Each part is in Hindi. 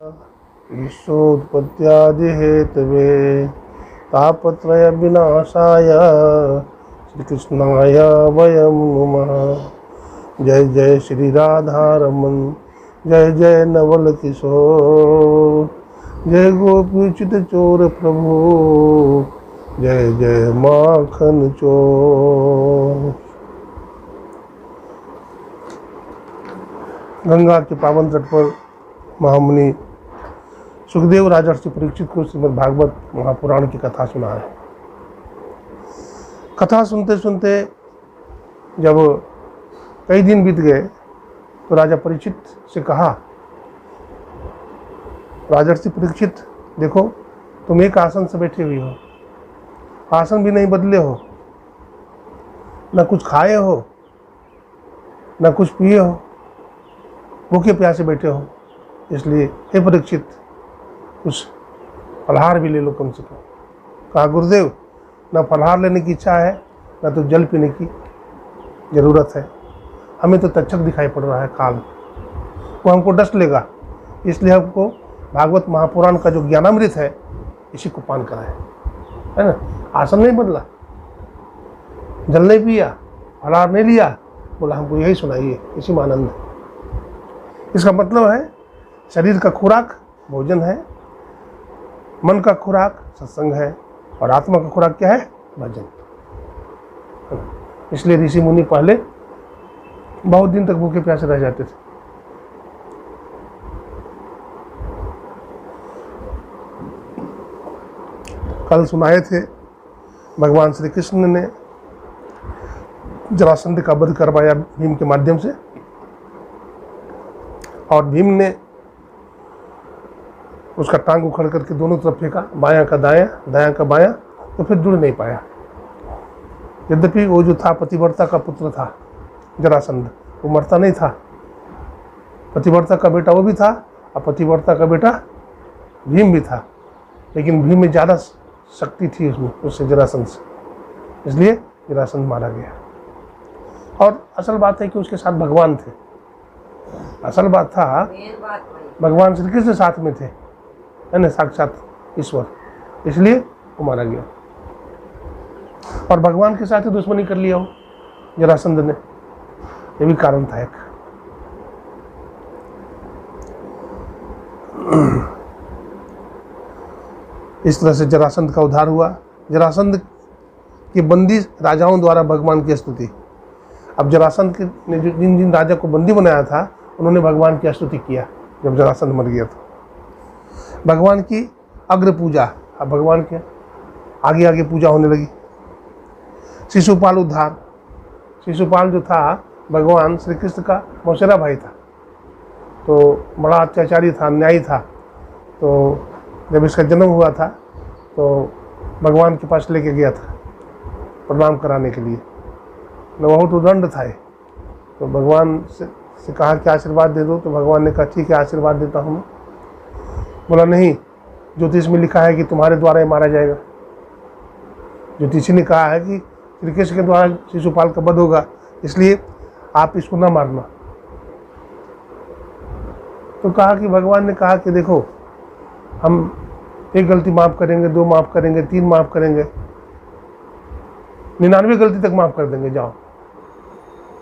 विश्वोत्पत्त्यादिहेतवे तापत्रय विनाशाय श्रीकृष्णाय वयं नुमः। जय जय श्री राधारमण, जय जय नवल किशोर, जय गोपीचित चोर प्रभु, जय जय माखन चोर। गंगा के पावन तट पर महामुनि सुखदेव राजर्षि परीक्षित को श्रीमद् भागवत महापुराण की कथा सुना है। कथा सुनते सुनते जब कई दिन बीत गए तो राजा परीक्षित से कहा, राजर्षि परीक्षित, देखो तुम एक आसन से बैठे हुए हो, आसन भी नहीं बदले हो, न कुछ खाए हो न कुछ पिए हो, भूखे प्यासे बैठे हो। इसलिए हे परीक्षित, कुछ फलहार भी ले लो कम से कम। कहा, गुरुदेव न फलहार लेने की इच्छा है न तो जल पीने की ज़रूरत है, हमें तो तक्षक दिखाई पड़ रहा है काल, वो हमको डस लेगा, इसलिए हमको भागवत महापुराण का जो ज्ञानामृत है इसी को पान कराए, है ना। आसन नहीं बदला, जल नहीं पिया, फलहार नहीं लिया, बोला हमको यही सुनाइए, इसी में आनंद है। इसका मतलब है शरीर का खुराक भोजन है, मन का खुराक सत्संग है, और आत्मा का खुराक क्या है? भजन। इसलिए ऋषि मुनि पहले बहुत दिन तक भूखे प्यासे रह जाते थे। कल सुनाए थे भगवान श्री कृष्ण ने जरासंध का वध करवाया भीम के माध्यम से, और भीम ने उसका टांग उखड़ करके दोनों तरफ फेंका, बायां का दायां, दायां का बायां, तो फिर जुड़ नहीं पाया। यद्यपि वो जो था पतिव्रता का पुत्र था जरासंध, वो मरता नहीं था, पतिव्रता का बेटा वो भी था और पतिव्रता का बेटा भीम भी था, लेकिन भीम में ज़्यादा शक्ति थी उससे जरासंध से, इसलिए जरासंध मारा गया। और असल बात है कि उसके साथ भगवान थे, असल बात था भगवान श्री कृष्ण साथ में थे, है ना, साक्षात ईश्वर, इसलिए वो मारा गया। और भगवान के साथ ही दुश्मनी कर लिया हो जरासंध ने, ये भी कारण था एक। इस तरह से जरासंध का उद्धार हुआ। जरासंध की बंदी राजाओं द्वारा भगवान की स्तुति। अब जरासंध ने जिन जिन राजा को बंदी बनाया था उन्होंने भगवान की स्तुति किया जब जरासंध मर गया था। भगवान की अग्र पूजा, अब भगवान के आगे आगे पूजा होने लगी। शिशुपाल उद्धार। शिशुपाल जो था भगवान श्री कृष्ण का मौसेरा भाई था, तो बड़ा अत्याचारी था, अन्यायी था। तो जब इसका जन्म हुआ था तो भगवान के पास लेके गया था प्रणाम कराने के लिए, न बहुत उदंड था। तो भगवान से कहा कि आशीर्वाद दे दो, तो भगवान ने कहा ठीक है आशीर्वाद देता हूँ मैं। बोला नहीं, ज्योतिष में लिखा है कि तुम्हारे द्वारा ही मारा जाएगा, ज्योतिषी ने कहा है कि श्री कृष्ण के द्वारा शिशुपाल का वध होगा, इसलिए आप इसको ना मारना। तो कहा कि भगवान ने कहा कि देखो, हम एक गलती माफ़ करेंगे, 2 माफ़ करेंगे, 3 माफ़ करेंगे, 99 गलती तक माफ़ कर देंगे, जाओ।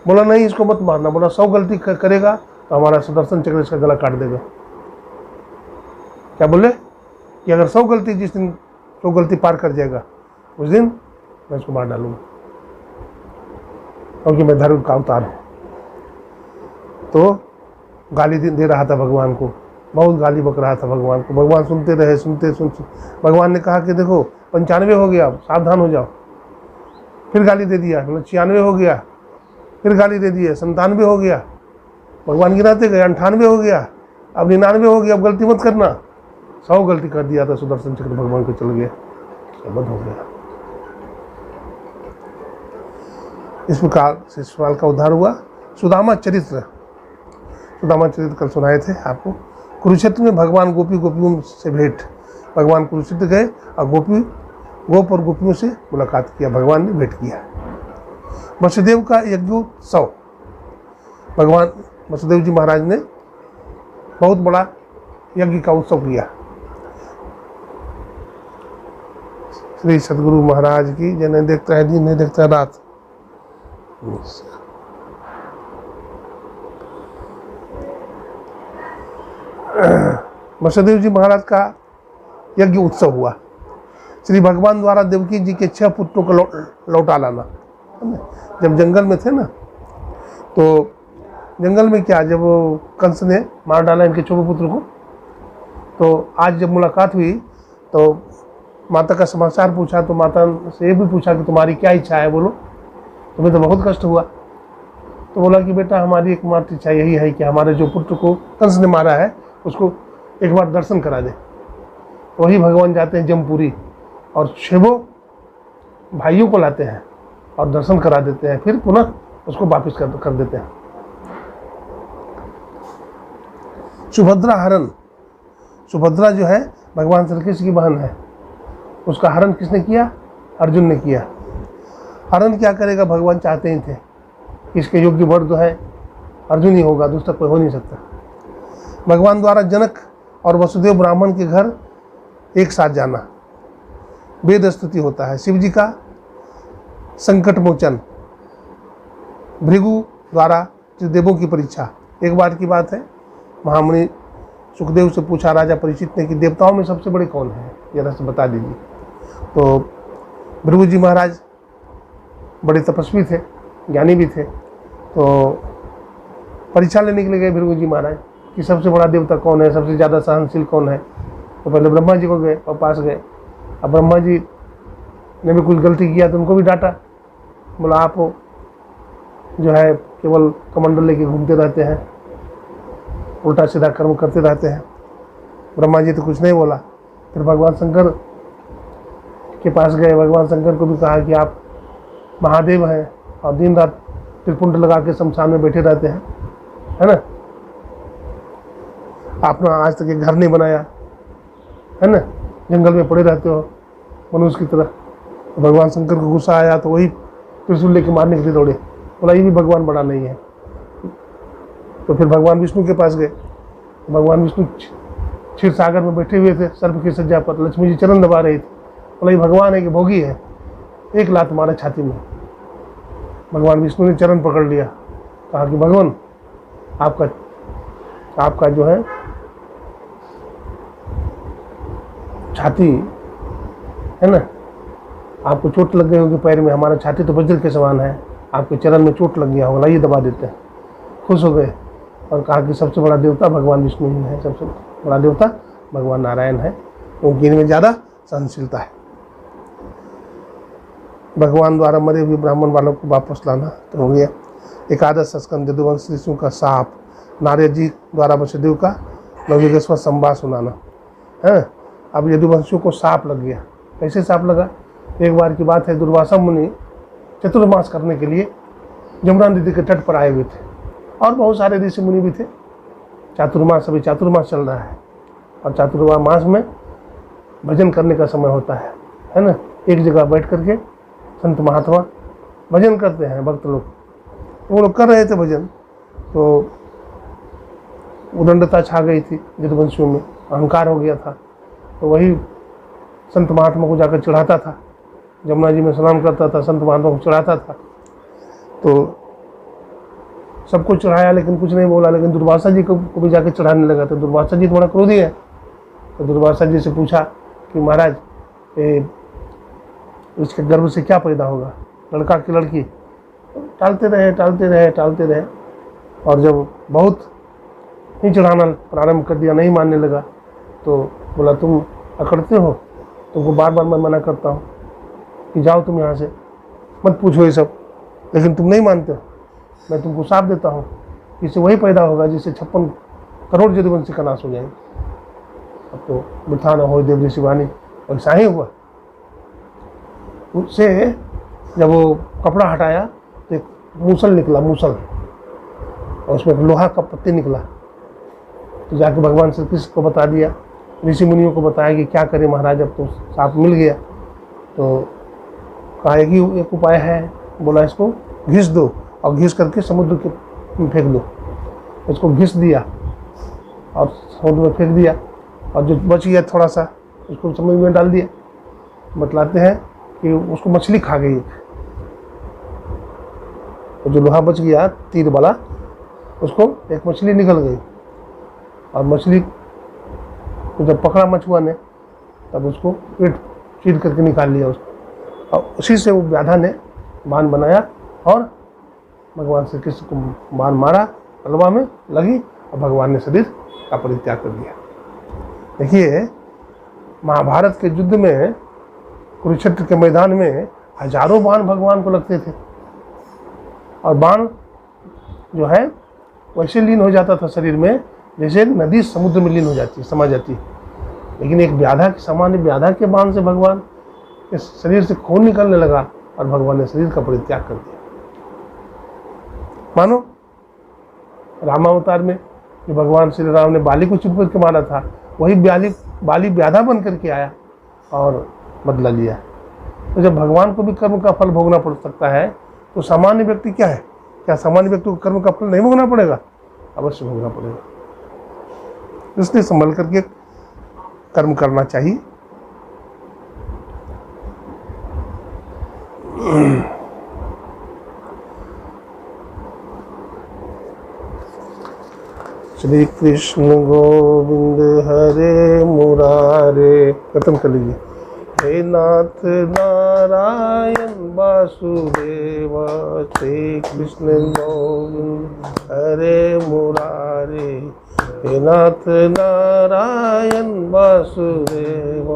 बोला नहीं, इसको मत मारना। बोला 100 गलती करेगा तो हमारा सुदर्शन चक्र इसका गला काट देगा। क्या बोले कि अगर 100 गलती, जिस दिन 100 गलती पार कर जाएगा उस दिन मैं इसको मार डालूंगा, क्योंकि मैं धर्म का अवतार हूँ। तो गाली दे रहा था भगवान को, बहुत गाली बक रहा था भगवान को। भगवान सुनते रहे, सुनते भगवान ने कहा कि देखो 95 हो गया, सावधान हो जाओ। फिर गाली दे दिया, मतलब 96 हो गया, फिर गाली दे दिया, 97 हो गया, भगवान गिराते गए, 98 हो गया, अब 99 हो गया, अब गलती मत करना। 100 गलती कर दिया था, सुदर्शन चक्र भगवान को चल गया, बंद हो गया। इस प्रकार शिशुपाल का उद्धार हुआ। सुदामा चरित्र कल सुनाए थे आपको। कुरुक्षेत्र में भगवान गोपियों से भेंट। भगवान कुरुक्षेत्र गए और गोप और गोपियों से मुलाकात किया, भगवान ने भेंट किया। वसुदेव का यज्ञोत्सव। भगवान वसुदेव जी महाराज ने बहुत बड़ा यज्ञ का उत्सव किया। श्री सदगुरु महाराज की जय। नहीं देखता है दिन, नहीं देखता है रात। वसुदेव जी महाराज का यज्ञ उत्सव हुआ। श्री भगवान द्वारा देवकी जी के 6 पुत्रों को लौटा लाना। जब जंगल में थे ना, तो जंगल में क्या, जब कंस ने मार डाला इनके 4 पुत्र को, तो आज जब मुलाकात हुई तो माता का समाचार पूछा, तो माता से ये भी पूछा कि तुम्हारी क्या इच्छा है, बोलो। तुम्हें तो बहुत कष्ट हुआ। तो बोला कि बेटा हमारी एकमात्र इच्छा यही है कि हमारे जो पुत्र को कंस ने मारा है उसको एक बार दर्शन करा दे। वही भगवान जाते हैं जमपुरी और 6 भाइयों को लाते हैं और दर्शन करा देते हैं, फिर पुनः उसको वापस कर देते हैं। सुभद्रा हरण। सुभद्रा जो है भगवान श्री कृष्ण की बहन है, उसका हरण किसने किया? अर्जुन ने किया। हरण क्या करेगा, भगवान चाहते ही थे इसके योग्य वर जो है अर्जुन ही होगा, दूसरा कोई हो नहीं सकता। भगवान द्वारा जनक और वसुदेव ब्राह्मण के घर एक साथ जाना, वेद स्तुति होता है। शिव जी का संकट मोचन, भृगु द्वारा त्रिदेवों की परीक्षा। एक बार की बात है, महामुनि सुखदेव से पूछा राजा परीक्षित ने कि देवताओं में सबसे बड़े कौन है, जरा से बता दीजिए। तो भृगु जी महाराज बड़े तपस्वी थे, ज्ञानी भी थे, तो परीक्षा लेने के लिए गए भृगु जी महाराज कि सबसे बड़ा देवता कौन है, सबसे ज़्यादा सहनशील कौन है। तो पहले ब्रह्मा जी को गए और पास गए। अब ब्रह्मा जी ने भी कुछ गलती किया तो उनको भी डांटा, बोला आप जो है केवल कमंडल लेके घूमते रहते हैं, उल्टा सीधा कर्म करते रहते हैं। ब्रह्मा जी तो कुछ नहीं बोला। फिर भगवान शंकर के पास गए। भगवान शंकर को भी कहा कि आप महादेव हैं और दिन रात त्रिपुंड लगा के शमशान में बैठे रहते हैं, है ना, आपने आज तक एक घर नहीं बनाया, है ना, जंगल में पड़े रहते हो मनुष्य की तरह। तो भगवान शंकर को गुस्सा आया तो वही त्रिशूल लेके मारने के लिए दौड़े। बोला ये भी भगवान बड़ा नहीं है। तो फिर भगवान विष्णु के पास गए। भगवान विष्णु क्षीर सागर में बैठे हुए थे सर्प की सज्जा पर, लक्ष्मी जी चरण दबा रही थी। बोला ये भगवान है कि भोगी है, एक लात मारे छाती में। भगवान विष्णु ने चरण पकड़ लिया, कहा कि भगवान आपका जो है छाती है ना, आपको चोट लग गई होगी पैर में, हमारा छाती तो वज्र के समान है, आपके चरण में चोट लग गया होगा, ये दबा देते हैं। खुश हो गए और कहा कि सबसे बड़ा देवता भगवान विष्णु ही है, सबसे बड़ा देवता भगवान नारायण है, क्योंकि इनमें ज़्यादा सहनशीलता है। भगवान द्वारा मरे हुए ब्राह्मण वालों को वापस लाना तो हो गया। एकादश स्कंद यदुवंश ऋषियों का साप, नारद जी द्वारा वसुदेव का नवयुगेश्वर संवाद सुनाना है। अब यदुवंशियों को साप लग गया। कैसे साप लगा? एक बार की बात है, दुर्वासा मुनि चतुर्मास करने के लिए जमुना नदी के तट पर आए हुए थे और बहुत सारे ऋषि मुनि भी थे। चातुर्मास, अभी चातुर्मास चल रहा है और चातुर्मास में भजन करने का समय होता है ना। एक जगह बैठ करके संत महात्मा भजन करते हैं, भक्त लोग। तो वो लोग कर रहे थे भजन, तो उदंडता छा गई थी यदुवंशियों में, अहंकार हो गया था। तो वही संत महात्मा को जाकर चढ़ाता था, जमुना जी में स्नान करता था, संत महात्मा को चढ़ाता था। तो सबको चढ़ाया लेकिन कुछ नहीं बोला, लेकिन दुर्वासा जी को भी जाकर चढ़ाने लगा। तो दुर्वासा जी थोड़ा क्रोधी है, तो दुर्वासा जी से पूछा कि महाराज इसके गर्भ से क्या पैदा होगा, लड़का की लड़की? टालते रहे और जब बहुत ही चढ़ाना प्रारंभ कर दिया, नहीं मानने लगा, तो बोला तुम अकड़ते हो, तुमको बार बार मैं मना करता हूँ कि जाओ तुम यहाँ से, मत पूछो ये सब, लेकिन तुम नहीं मानते हो। मैं तुमको साफ देता हूँ, इससे वही पैदा होगा जिससे 56 करोड़ यदुवंशी का नाश हो जाएंगे। अब तो मिठा न हो देव ऋषि वाणी, ऐसा ही हुआ। उससे जब वो कपड़ा हटाया तो एक मूसल निकला, मूसल, और उसमें लोहा का पत्ती निकला। तो जाके भगवान श्री कृष्ण को बता दिया, ऋषि मुनियों को बताया कि क्या करें महाराज, अब तो सांप मिल गया। तो कहा एक उपाय है, बोला इसको घिस दो और घिस करके समुद्र के फेंक दो। इसको घिस दिया और समुद्र में फेंक दिया, और जो बच गया थोड़ा सा उसको समुद्र में डाल दिया। बतलाते हैं कि उसको मछली खा गई, तो जो लोहा बच गया तीर वाला, उसको एक मछली निकल गई, और मछली को जब पकड़ा मछुआ ने तब उसको पेट चीर करके निकाल लिया उसको, और उसी से वो व्याधा ने बाण बनाया और भगवान श्री कृष्ण को बाण मारा, तलवा में लगी और भगवान ने शरीर का परित्याग कर दिया। देखिए, महाभारत के युद्ध में, कुरुक्षेत्र के मैदान में हजारों बाण भगवान को लगते थे, और बाण जो है वैसे लीन हो जाता था शरीर में जैसे नदी समुद्र में लीन हो जाती, समा जाती। लेकिन एक व्याधा के सामान्य व्याधा के बाण से भगवान के शरीर से खून निकलने लगा और भगवान ने शरीर का परित्याग कर दिया। मानो रामावतार में जो भगवान श्री राम ने बाली को चुप करके मारा था, वही बाली व्याधा बन करके आया और बदला लिया। तो जब भगवान को भी कर्म का फल भोगना पड़ सकता है, तो सामान्य व्यक्ति क्या है? क्या सामान्य व्यक्ति को कर्म का फल नहीं भोगना पड़ेगा? अवश्य भोगना पड़ेगा। इसलिए संभल करके कर्म करना चाहिए। श्री कृष्ण गोविंद हरे मुरारे, खत्म कर लीजिए। हे नाथ नारायण वासुदेव, श्री कृष्ण गोविंद हरे मुरारे। हे नाथ नारायण वासुदेव,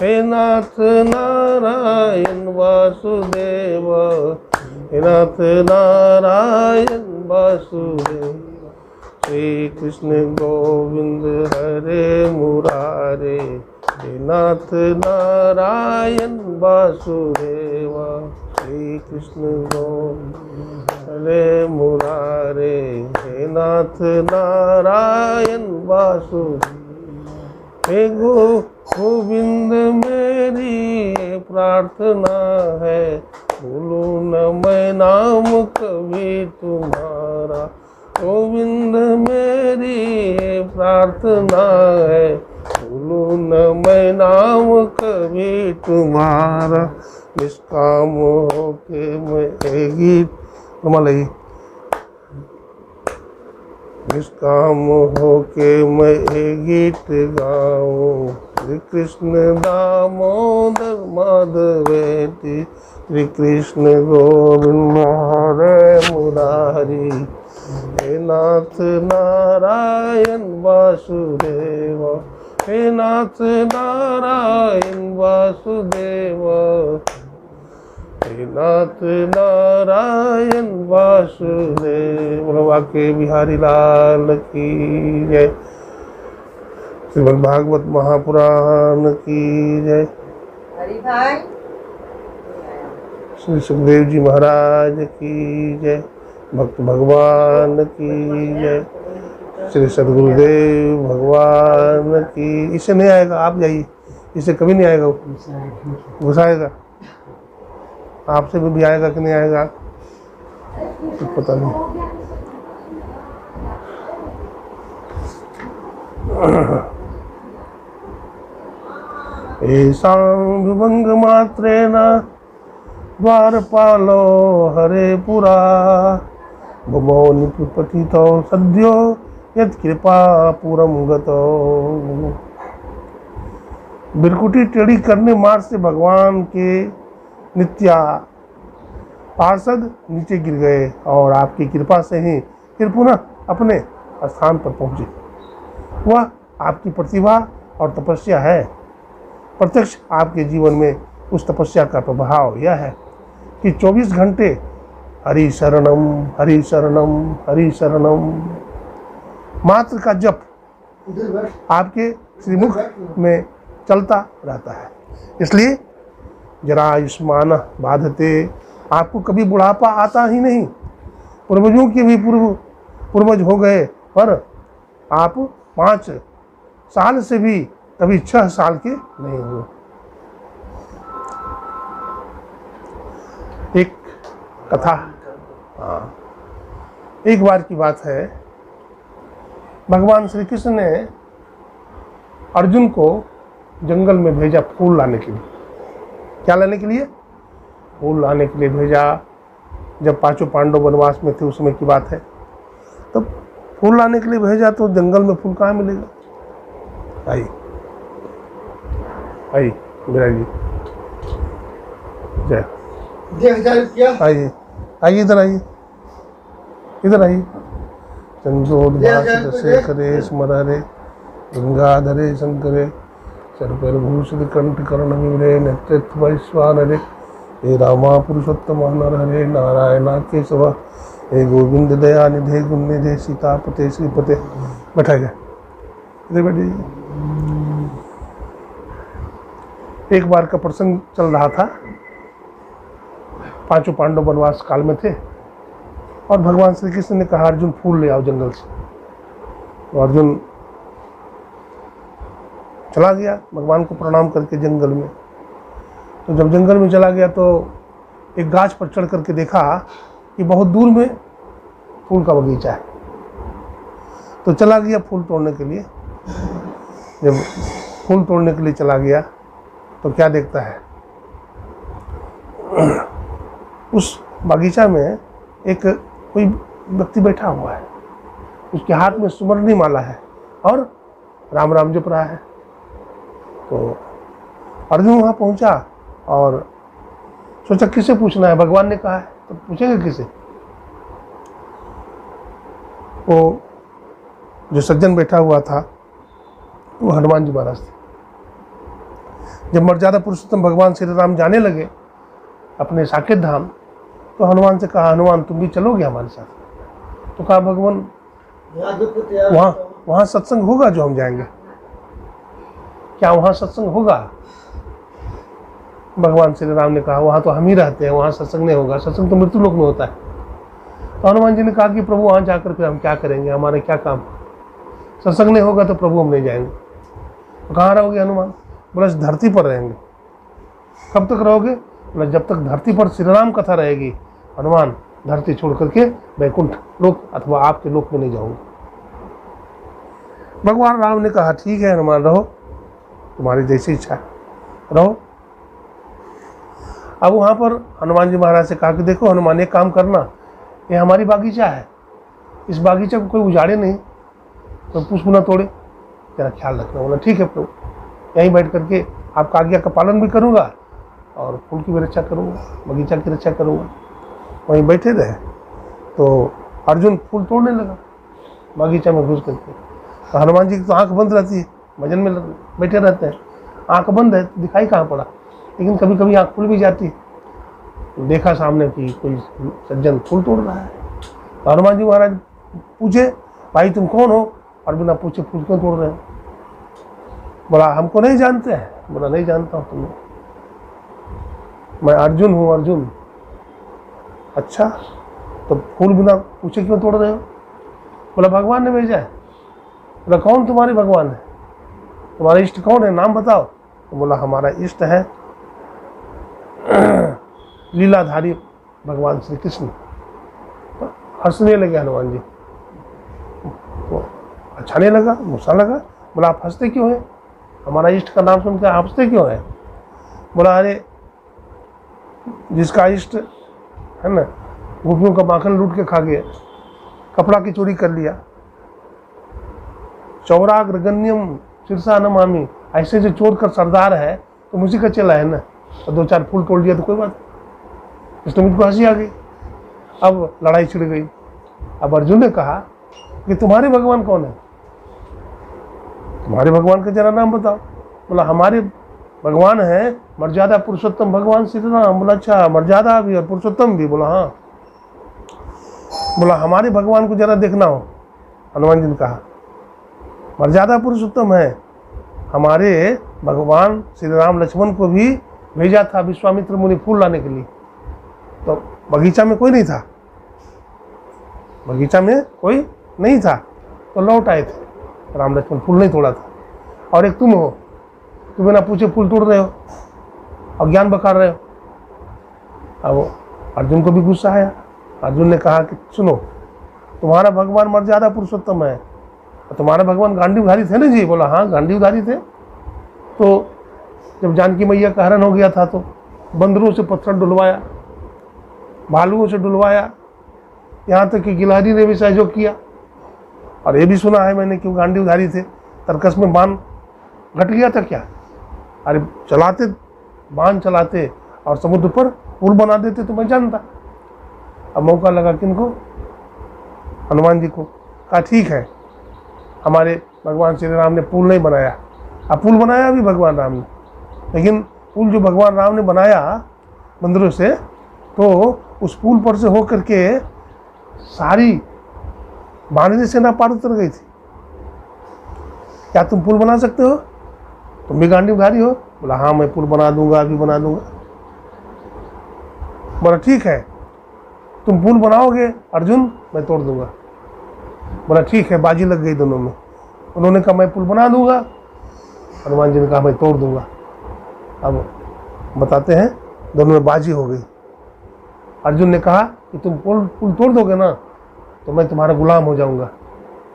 हे नाथ नारायण वासुदेव, हे नाथ नारायण वासुदेव। श्री कृष्ण गोविंद हरे मुरारे, हे नाथ नारायण वासुदेव, श्री कृष्ण गोविंद हरे मुरारे, हे नाथ नारायण वासुदेव। हे गोविंद मेरी प्रार्थना है, भूलूं न मैं नाम कभी तुम्हारा। गोविंद मेरी प्रार्थना है, भूलूं न मैं नाम कभी तुम्हारा। निष्काम होके मैं एक गीत तुम्हारे, निष्काम होके मैं एक गीत गाऊं। श्री कृष्ण दामोदर माधवेति, श्री कृष्ण गोविंद हरे मुरारी। हे नाथ नारायण वासुदेव, हे नाथ नारायण वासुदेव, हे नाथ नारायण वासुदेव। बोलो वाके बिहारी लाल की जय। श्रीमद् भागवत महापुराण की जय। हरि भाई। श्री सुखदेव जी महाराज की जय। भक्त भगवान की जय। श्री सदगुरुदेव भगवान की। इसे नहीं आएगा, आप जाइए, इसे कभी नहीं आएगा, घुसाएगा। आपसे भी आएगा कि नहीं आएगा तो पता नहीं। ऐसा विभंग मात्रेण द्वारपालो हरे पुरा, भुमो निपतितो सद्यो यत् कृपा पूरम गतो। बिरकुटी टेढ़ी करने मार से भगवान के नित्या पार्षद नीचे गिर गए और आपकी कृपा से ही फिर पुनः अपने स्थान पर पहुंचे। वह आपकी प्रतिभा और तपस्या है। प्रत्यक्ष आपके जीवन में उस तपस्या का प्रभाव यह है कि 24 घंटे हरि शरणम हरि शरणम हरि शरणम मात्र का जप आपके श्रीमुख में चलता रहता है। इसलिए जरा आयुष्मान बाधते, आपको कभी बुढ़ापा आता ही नहीं। पूर्वजों के भी पूर्वज हो गए, पर आप 5 साल से भी कभी 6 साल के नहीं हुए। एक कथा, एक बार की बात है, भगवान श्री कृष्ण ने अर्जुन को जंगल में भेजा फूल लाने के लिए। क्या लाने के लिए? फूल लाने के लिए भेजा। जब पांचों पांडव वनवास में थे उस समय की बात है, तब फूल लाने के लिए भेजा तो जंगल में फूल कहाँ मिलेगा? आई आई मेरा जी, जय आइए आइए, इधर आइए, इधर आइए। चंद्रोद्भासित शेखरे स्मरहरे गंगाधरे शंकरे सर्वभूषित कंठ कर्ण विवरे नेतृत्व वैश्वानरे हे रामा पुरुषोत्तम नरहरे नारायण केशव हे गोविंद दया निधे गुण निधे सीतापते श्रीपते। बैठाइए, इधर बैठिए। एक बार का प्रसंग चल रहा था। पांचों पांडव वनवास काल में थे और भगवान श्री कृष्ण ने कहा अर्जुन फूल ले आओ जंगल से। तो अर्जुन चला गया भगवान को प्रणाम करके जंगल में। तो जब जंगल में चला गया तो एक गाछ पर चढ़ करके देखा कि बहुत दूर में फूल का बगीचा है। तो चला गया फूल तोड़ने के लिए। जब फूल तोड़ने के लिए चला गया तो क्या देखता है, उस बगीचा में एक कोई व्यक्ति बैठा हुआ है, उसके हाथ में सुवर्णी माला है और राम राम जप रहा है। तो अर्जुन वहाँ पहुँचा और सोचा किसे पूछना है, भगवान ने कहा है तो पूछेंगे किसे। वो जो सज्जन बैठा हुआ था वो हनुमान जी महाराज थे। जब मर्यादा पुरुषोत्तम भगवान श्री राम जाने लगे अपने साकेत धाम, तो हनुमान से कहा हनुमान तुम भी चलोगे हमारे साथ? तो कहा भगवान वहाँ सत्संग होगा जो हम जाएंगे, क्या वहाँ सत्संग होगा? भगवान श्री राम ने कहा वहाँ तो हम ही रहते हैं, वहाँ सत्संग नहीं होगा, सत्संग तो मृत्यु लोक में होता है। तो हनुमान जी ने कहा कि प्रभु वहाँ जाकर फिर हम क्या करेंगे, हमारे क्या काम, सत्संग नहीं होगा तो प्रभु हम नहीं जाएंगे। तो कहाँ रहोगे हनुमान? बोला धरती पर रहेंगे। कब तक रहोगे? बोला जब तक धरती पर श्री राम कथा रहेगी हनुमान धरती छोड़ करके वैकुंठ लोक अथवा आपके लोक में नहीं जाऊंगा। भगवान राम ने कहा ठीक है हनुमान रहो, तुम्हारी जैसी इच्छा है रहो। अब वहाँ पर हनुमान जी महाराज से कहा कि देखो हनुमान एक काम करना, ये हमारी बागीचा है, इस बागीचा को कोई उजाड़े नहीं, तो पुष्प न तोड़े, तेरा ख्याल रखना। बोला ठीक है प्रभु, यहीं बैठ करके आपका आज्ञा का पालन भी करूँगा और फूल की भी रक्षा करूँगा, बगीचा की रक्षा करूँगा। वहीं बैठे रहे तो अर्जुन फूल तोड़ने लगा बगीचा में घुस करके। तो हनुमान जी की तो आँख बंद रहती है, भजन में बैठे रहते हैं, आँख बंद है तो दिखाई कहाँ पड़ा, लेकिन कभी कभी आँख खुल भी जाती है। तो देखा सामने कि कोई सज्जन फूल तोड़ रहा है। तो हनुमान जी महाराज पूछे भाई तुम कौन हो, और बिना पूछे फूल क्यों तोड़ रहे हो? बोला हमको नहीं जानते हैं। बोला नहीं जानता हूँ तुम्हें, मैं अर्जुन हूँ अर्जुन। अच्छा तो फूल बिना पूछे क्यों तोड़ रहे हो? बोला भगवान ने भेजा है। बोला कौन तुम्हारे भगवान है, तुम्हारा इष्ट कौन है, नाम बताओ। तो बोला हमारा इष्ट है लीलाधारी भगवान श्री कृष्ण। तो हंसने लगे हनुमान जी, तो अच्छा नहीं लगा, गुस्सा लगा। बोला आप हंसते क्यों हैं, हमारा इष्ट का नाम सुनकर हंसते क्यों हैं? बोला अरे जिसका इष्ट है ना गोपियों का माखन लूट के खा गया, कपड़ा की चोरी कर लिया, चौराग्रगण्यम शीर्षा नमामि, ऐसे जो चोर कर सरदार है तो मुझे का चला है ना, और दो चार फूल तोड़ दिया तो कोई बात, इसलिए मुझको हंसी आ गई। अब लड़ाई छिड़ गई। अब अर्जुन ने कहा कि तुम्हारे भगवान कौन है, तुम्हारे भगवान का जरा नाम बताओ। बोला हमारे भगवान है मर्यादा पुरुषोत्तम भगवान श्री राम। बोला अच्छा मर्यादा भी और पुरुषोत्तम भी? बोला हाँ। बोला हमारे भगवान को जरा देखना हो। हनुमान जी ने कहा मर्यादा पुरुषोत्तम है, हमारे भगवान श्री राम लक्ष्मण को भी भेजा था विश्वामित्र मुनि फूल लाने के लिए, तो बगीचा में कोई नहीं था, बगीचा में कोई नहीं था, तो लौट आए थे राम लक्ष्मण, फूल नहीं तोड़ा था। और एक तुम हो, तुम बिना पूछे फूल तोड़ रहे हो और ज्ञान बकार रहे हो। अब अर्जुन को भी गुस्सा आया। अर्जुन ने कहा कि सुनो तुम्हारा भगवान मर्यादा पुरुषोत्तम है, तुम्हारे भगवान गांडीवधारी थे ना जी? बोला हाँ गांडीवधारी थे। तो जब जानकी मैया का हरण हो गया था तो बंदरों से पत्थर डुलवाया, भालुओं से डुलवाया, यहाँ तक कि गिलहरी ने भी सहयोग किया। और ये भी सुना है मैंने कि गांडीवधारी थे, तरकस में बाण घट गया था क्या? अरे चलाते, बाण चलाते और समुद्र पर पुल बना देते तो मैं जानता। अब मौका लगा किनको? हनुमान जी को। कहा ठीक है, हमारे भगवान श्री राम ने पुल नहीं बनाया। अब पुल बनाया अभी भगवान राम ने, लेकिन पुल जो भगवान राम ने बनाया बंदरों से, तो उस पुल पर से हो करके सारी वानरी सेना पार उतर गई थी। क्या तुम पुल बना सकते हो? तुम भी गांडीवधारी हो? बोला हाँ मैं पुल बना दूंगा, अभी बना दूंगा। बोला ठीक है, तुम पुल बनाओगे अर्जुन, मैं तोड़ दूंगा। बोला ठीक है, बाजी लग गई दोनों में। उन्होंने कहा मैं पुल बना दूंगा, हनुमान जी ने कहा मैं तोड़ दूंगा। अब बताते हैं दोनों में बाजी हो गई। अर्जुन ने कहा कि तुम पुल तोड़ दोगे ना तो मैं तुम्हारा गुलाम हो जाऊंगा,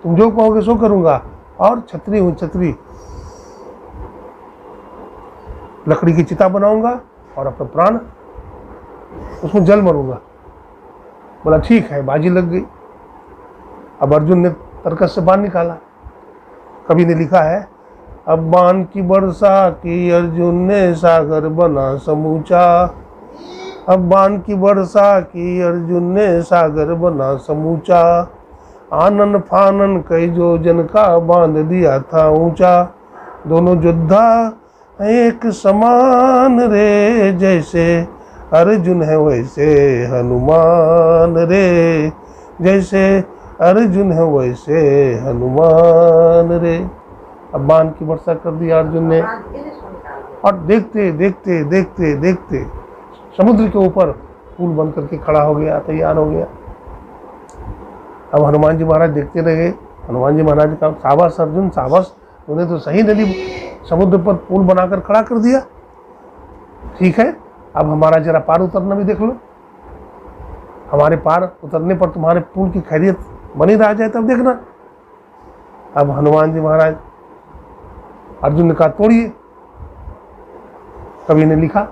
तुम जो कहोगे सो करूंगा, और छतरी हूँ छतरी, लकड़ी की चिता बनाऊंगा और अपना प्राण उसमें जल मरूंगा। बोला ठीक है, बाजी लग गई। अब अर्जुन ने तरकस से बाण निकाला। कवि ने लिखा है, अब बाण की वर्षा की अर्जुन ने सागर बना समूचा। अब बाण की वर्षा की अर्जुन ने सागर बना समूचा। आनन फानन कई योजन का बांध दिया था ऊंचा। दोनों योद्धा एक समान रे, जैसे अर्जुन है वैसे हनुमान रे, जैसे अर्जुन है वैसे हनुमान रे। अब बाण की वर्षा कर दिया अर्जुन ने, और देखते देखते देखते देखते समुद्र के ऊपर पुल बन करके खड़ा हो गया, तैयार हो गया। अब हनुमान जी महाराज देखते रहे। हनुमान जी महाराज का शाबाश अर्जुन शाबाश, तूने तो सही नदी समुद्र पर पुल बनाकर खड़ा कर दिया। ठीक है, अब हमारा जरा पार उतरना भी देख लो। हमारे पार उतरने पर तुम्हारे पुल की खैरियत बनी रह जाए तब देखना। अब हनुमान जी महाराज, अर्जुन ने कहा तोड़िए। कवि ने लिखा,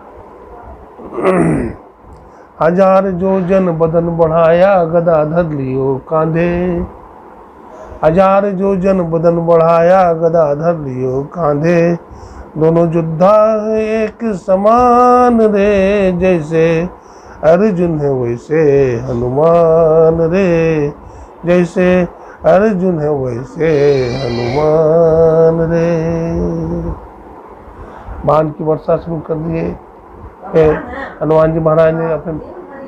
हजार योजन बदन बढ़ाया गदा धर लियो कांधे। हजार योजन बदन बढ़ाया गदा धर लियो कांधे। दोनों योद्धा एक समान रे, जैसे अर्जुन है वैसे हनुमान रे, जैसे अर्जुन है वैसे हनुमान रे। बाण की वर्षा शुरू कर दिए। हनुमान जी महाराज ने अपने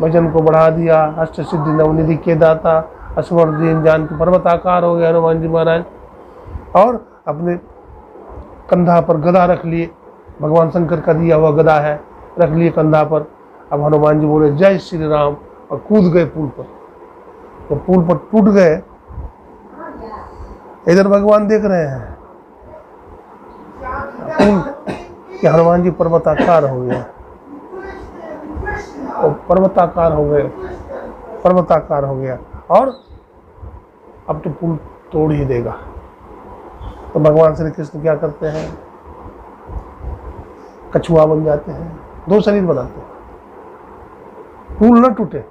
वजन को बढ़ा दिया। अष्ट सिद्धि नवनिधि के दाता असवर दीन जान के पर्वताकार हो गए हनुमान जी महाराज, और अपने कंधा पर गदा रख लिए। भगवान शंकर का दिया हुआ गदा है, रख लिए कंधा पर। अब हनुमान जी बोले जय श्री राम और कूद गए पुल पर। तो पुल पर टूट गए, इधर भगवान देख रहे हैं पुल कि हनुमान जी पर्वताकार हो गया, और पर्वताकार हो गए, पर्वताकार हो गया, और अब तो पुल तोड़ ही देगा। तो भगवान श्री कृष्ण क्या करते हैं, कछुआ बन जाते हैं, दो शरीर बनाते हैं, पुल न टूटे।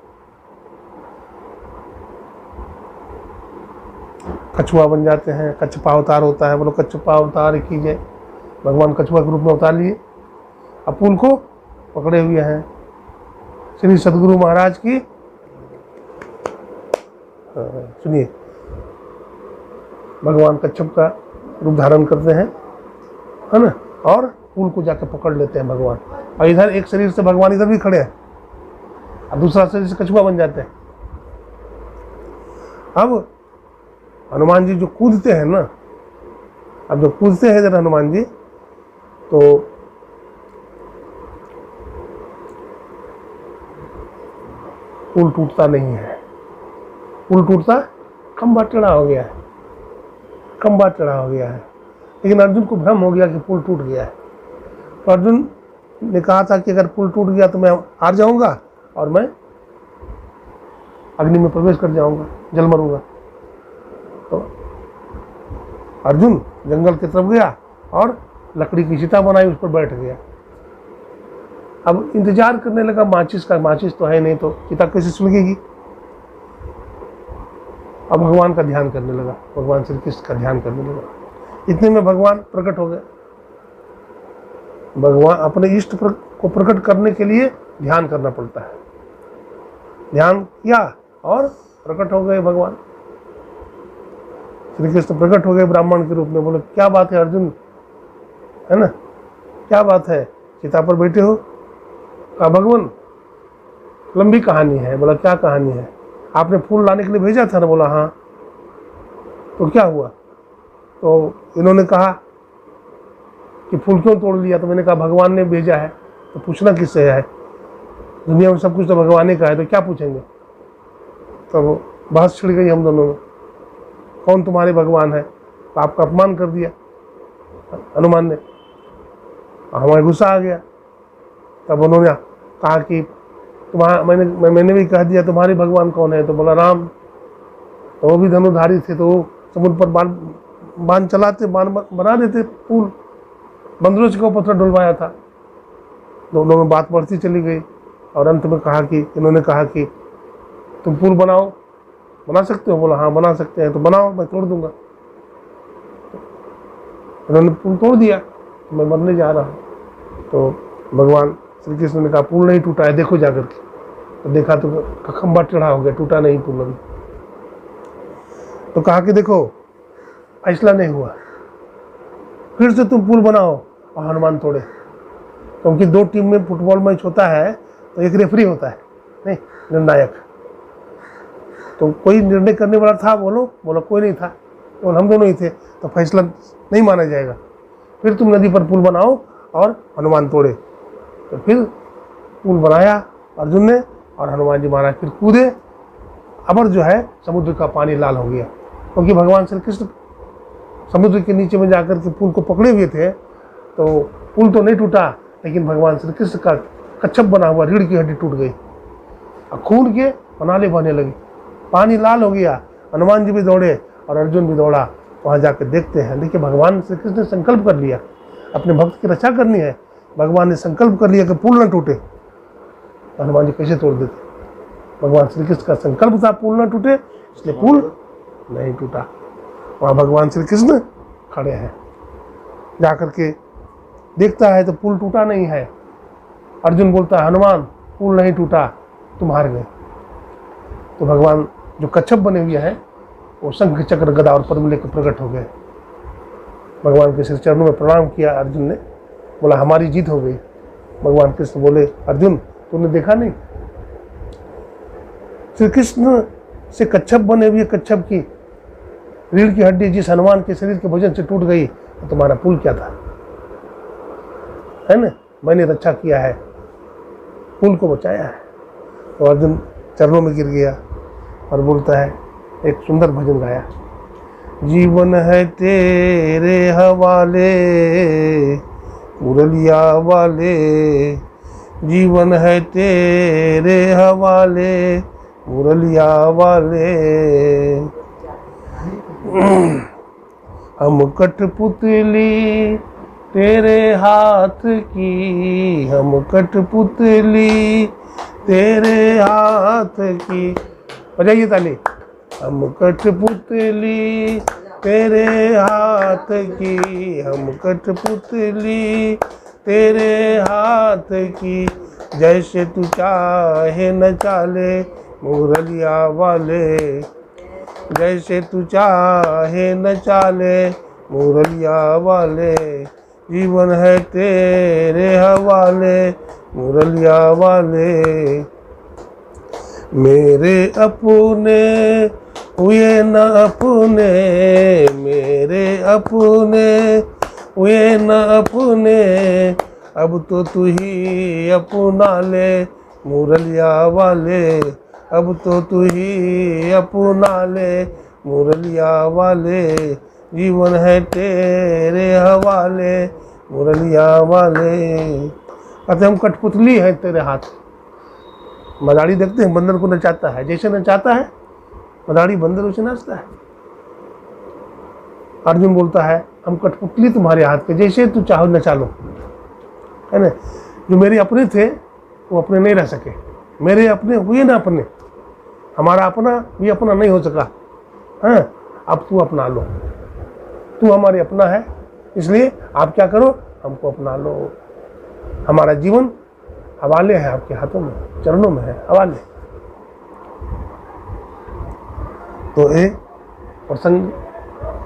कछुआ बन जाते हैं, कच्छपा अवतार होता है, बोलो कच्छपा अवतार कीजिए। भगवान कछुआ के रूप में अवतार लिए, अब पुल को पकड़े हुए हैं। श्री सदगुरु महाराज की सुनिए, भगवान कच्छप का रूप धारण करते हैं, है ना, और पुल को जाकर पकड़ लेते हैं भगवान। और इधर एक शरीर से भगवान इधर भी खड़े हैं, और दूसरा शरीर से कछुआ बन जाते हैं। अब हनुमान जी जो कूदते हैं ना, अब जब कूदते हैं इधर हनुमान जी, तो पुल टूटता नहीं है। पुल टूटता, खंबा टेढ़ा हो गया है, खंबा टेढ़ा हो गया है। लेकिन अर्जुन को भ्रम हो गया कि पुल टूट गया है। तो अर्जुन ने कहा था कि अगर पुल टूट गया तो मैं हार जाऊंगा और मैं अग्नि में प्रवेश कर जाऊंगा, जल मरूंगा। तो अर्जुन जंगल की तरफ गया और लकड़ी की चिता बनाई, उस पर बैठ गया। अब इंतजार करने लगा माचिस का, माचिस तो है नहीं तो चिता कैसे सुलगेगी। अब भगवान का ध्यान करने लगा, भगवान श्री कृष्ण का ध्यान करने लगा। इतने में भगवान प्रकट हो गए। भगवान अपने इष्ट को प्रकट करने के लिए ध्यान करना पड़ता है। ध्यान किया और प्रकट हो गए भगवान श्री कृष्ण, प्रकट हो गए ब्राह्मण के रूप में। बोले क्या बात है अर्जुन, है ना, क्या बात है, चिता पर बैठे हो? कहा भगवान लंबी कहानी है। बोला क्या कहानी है? आपने फूल लाने के लिए भेजा था ना? बोला हाँ। तो क्या हुआ? तो इन्होंने कहा कि फूल क्यों तोड़ लिया? तो मैंने कहा भगवान ने भेजा है, तो पूछना किससे है? दुनिया में सब कुछ तो भगवान ही का है, तो क्या पूछेंगे? तो बहस छिड़ गई हम दोनों में, कौन तुम्हारे भगवान है? तो आपका अपमान कर दिया हनुमान ने, हमारे गुस्सा आ गया। तब उन्होंने कहा कि तुम्हारा मैंने भी कह दिया तुम्हारे भगवान कौन है? तो बोला राम। तो वो भी धनुधारी थे, तो वो समुद्र पर बाण चलाते, बाण बना देते पुल, बंदरों से को पत्थर डुलवाया था। दोनों में बात बढ़ती चली गई और अंत में कहा कि इन्होंने कहा कि तुम पुल बनाओ, बना सकते हो? बोला हाँ बना सकते हैं। तो बनाओ, मैं तोड़ दूंगा। इन्होंने पुल तोड़ दिया, मैं मरने जा रहा हूँ। तो भगवान श्री कृष्ण ने कहा पुल नहीं टूटा है, देखो जाकर के। तो देखा तो खंबा टेढ़ा हो गया, टूटा नहीं पुल अभी। तो कहा कि देखो फैसला नहीं हुआ, फिर से तुम पुल बनाओ। और हनुमान तोड़े, क्योंकि दो टीम में फुटबॉल मैच होता है तो एक रेफरी होता है, नहीं निर्णायक। तो कोई निर्णय करने वाला था? बोला कोई नहीं था, केवल हम दोनों ही थे, तो फैसला नहीं माना जाएगा। फिर तुम नदी पर पुल बनाओ। और हनुमान तोड़े। तो फिर पुल बनाया अर्जुन ने, और हनुमान जी महाराज फिर कूदे। अबर जो है समुद्र का पानी लाल हो गया, क्योंकि भगवान श्री कृष्ण समुद्र के नीचे में जाकर के पुल को पकड़े हुए थे। तो पुल तो नहीं टूटा, लेकिन भगवान श्री कृष्ण का कच्छप बना हुआ रीढ़ की हड्डी टूट गई और खून के नाले बहने लगी, पानी लाल हो गया। हनुमान जी भी दौड़े और अर्जुन भी दौड़ा। वहाँ जाकर देखते हैं, देखिए भगवान श्री कृष्ण ने संकल्प कर लिया, अपने भक्त की रक्षा करनी है। भगवान ने संकल्प कर लिया कि पुल न टूटे। तो हनुमान जी कैसे तोड़ देते? भगवान श्री कृष्ण का संकल्प था पुल न टूटे, इसलिए पुल नहीं टूटा। वहाँ भगवान श्री कृष्ण खड़े हैं, जाकर के देखता है तो पुल टूटा नहीं है। अर्जुन बोलता है हनुमान पुल नहीं टूटा, तुम हार गए। तो भगवान जो कच्छप बने हुए हैं वो शंख चक्र गदा और पद्म लेकर प्रकट हो गए। भगवान के श्री चरणों में प्रणाम किया अर्जुन ने, बोला हमारी जीत हो गई। भगवान कृष्ण बोले अर्जुन तूने देखा नहीं, श्री कृष्ण से कच्छप बने हुए कच्छप की रीढ़ की हड्डी जिस हनुमान के शरीर के वजन से टूट गई, तो तुम्हारा पुल क्या था? है ना, मैंने रक्षा किया है, पुल को बचाया है। तो अर्जुन चरणों में गिर गया और बोलता है, एक सुंदर भजन गाया, जीवन है तेरे हवाले मुरलिया वाले, जीवन है तेरे हवाले मुरलिया वाले। हम कठपुतली तेरे हाथ की, हम कठपुतली तेरे हाथ की। बजाइए ताली। हम कठपुतली तेरे हाथ की, हम कठपुतली तेरे हाथ की, जैसे तू चाहे न चाले मुरलिया वाले, जैसे तू चाहे न चाले मुरलिया वाले, जीवन है तेरे हवाले मुरलिया वाले। मेरे अपने हुए न अपने, मेरे अपने हुए न अपने, अब तो तू ही अपना ले मुरलिया वाले, अब तो तू ही अपना ले मुरलिया वाले, जीवन है तेरे हवाले मुरलिया वाले। कहते हम कठपुतली है तेरे हाथ। मदारी देखते हैं बंदर को नचाता है, जैसे नचाता है मदारी बंदर उसे नाचता है। अर्जुन बोलता है हम कठपुतली तुम्हारे हाथ के, जैसे तू चाहो नचा लो, है ना। जो मेरे अपने थे वो अपने नहीं रह सके, मेरे अपने हुए ना अपने, हमारा अपना भी अपना नहीं हो सका, हाँ अब तू अपना लो, तू हमारे अपना है, इसलिए आप क्या करो, हमको अपना लो। हमारा जीवन हवाले है आपके हाथों में, चरणों में है हवाले। तो ये प्रसंग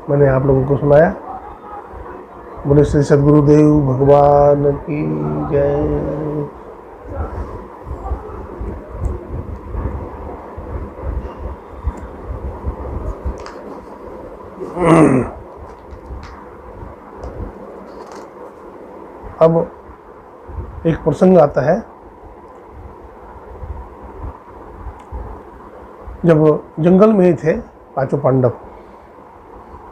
मैंने आप लोगों को सुनाया। बोले श्री सद्गुरुदेव भगवान की जय। अब एक प्रसंग आता है, जब जंगल में ही थे पांचों पांडव,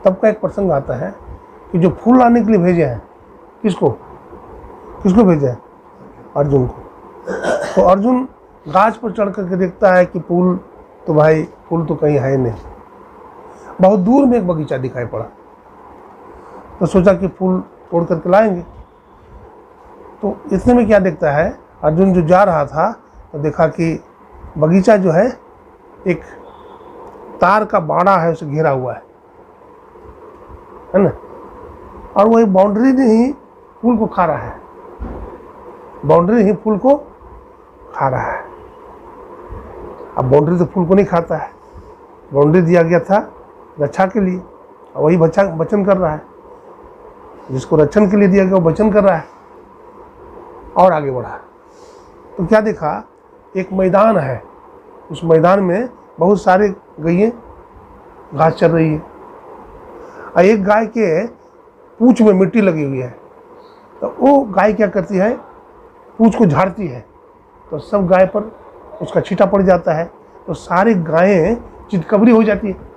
तब का एक प्रसंग आता है कि जो फूल लाने के लिए भेजे हैं, किसको किसको भेजा है? अर्जुन को। तो अर्जुन गाछ पर चढ़ करके देखता है कि फूल तो भाई फूल तो कहीं है नहीं। बहुत दूर में एक बगीचा दिखाई पड़ा, तो सोचा कि फूल तोड़ करके लाएंगे। तो इतने में क्या देखता है, अर्जुन जो जा रहा था तो देखा कि बगीचा जो है एक तार का बाड़ा है, उसे घेरा हुआ है ना, और वो एक बाउंड्री नहीं फूल को खा रहा है, बाउंड्री ही फूल को खा रहा है। अब बाउंड्री तो फूल को नहीं खाता है, बाउंड्री दिया गया था रक्षा के लिए, और वही बचन कर रहा है, जिसको रक्षण के लिए दिया गया वो बचन कर रहा है। और आगे बढ़ा तो क्या देखा, एक मैदान है, उस मैदान में बहुत सारे गैये घास चर रही है, और एक गाय के पूंछ में मिट्टी लगी हुई है। तो वो गाय क्या करती है, पूंछ को झाड़ती है, तो सब गाय पर उसका छींटा पड़ जाता है, तो सारी गायें चितकबरी हो जाती है।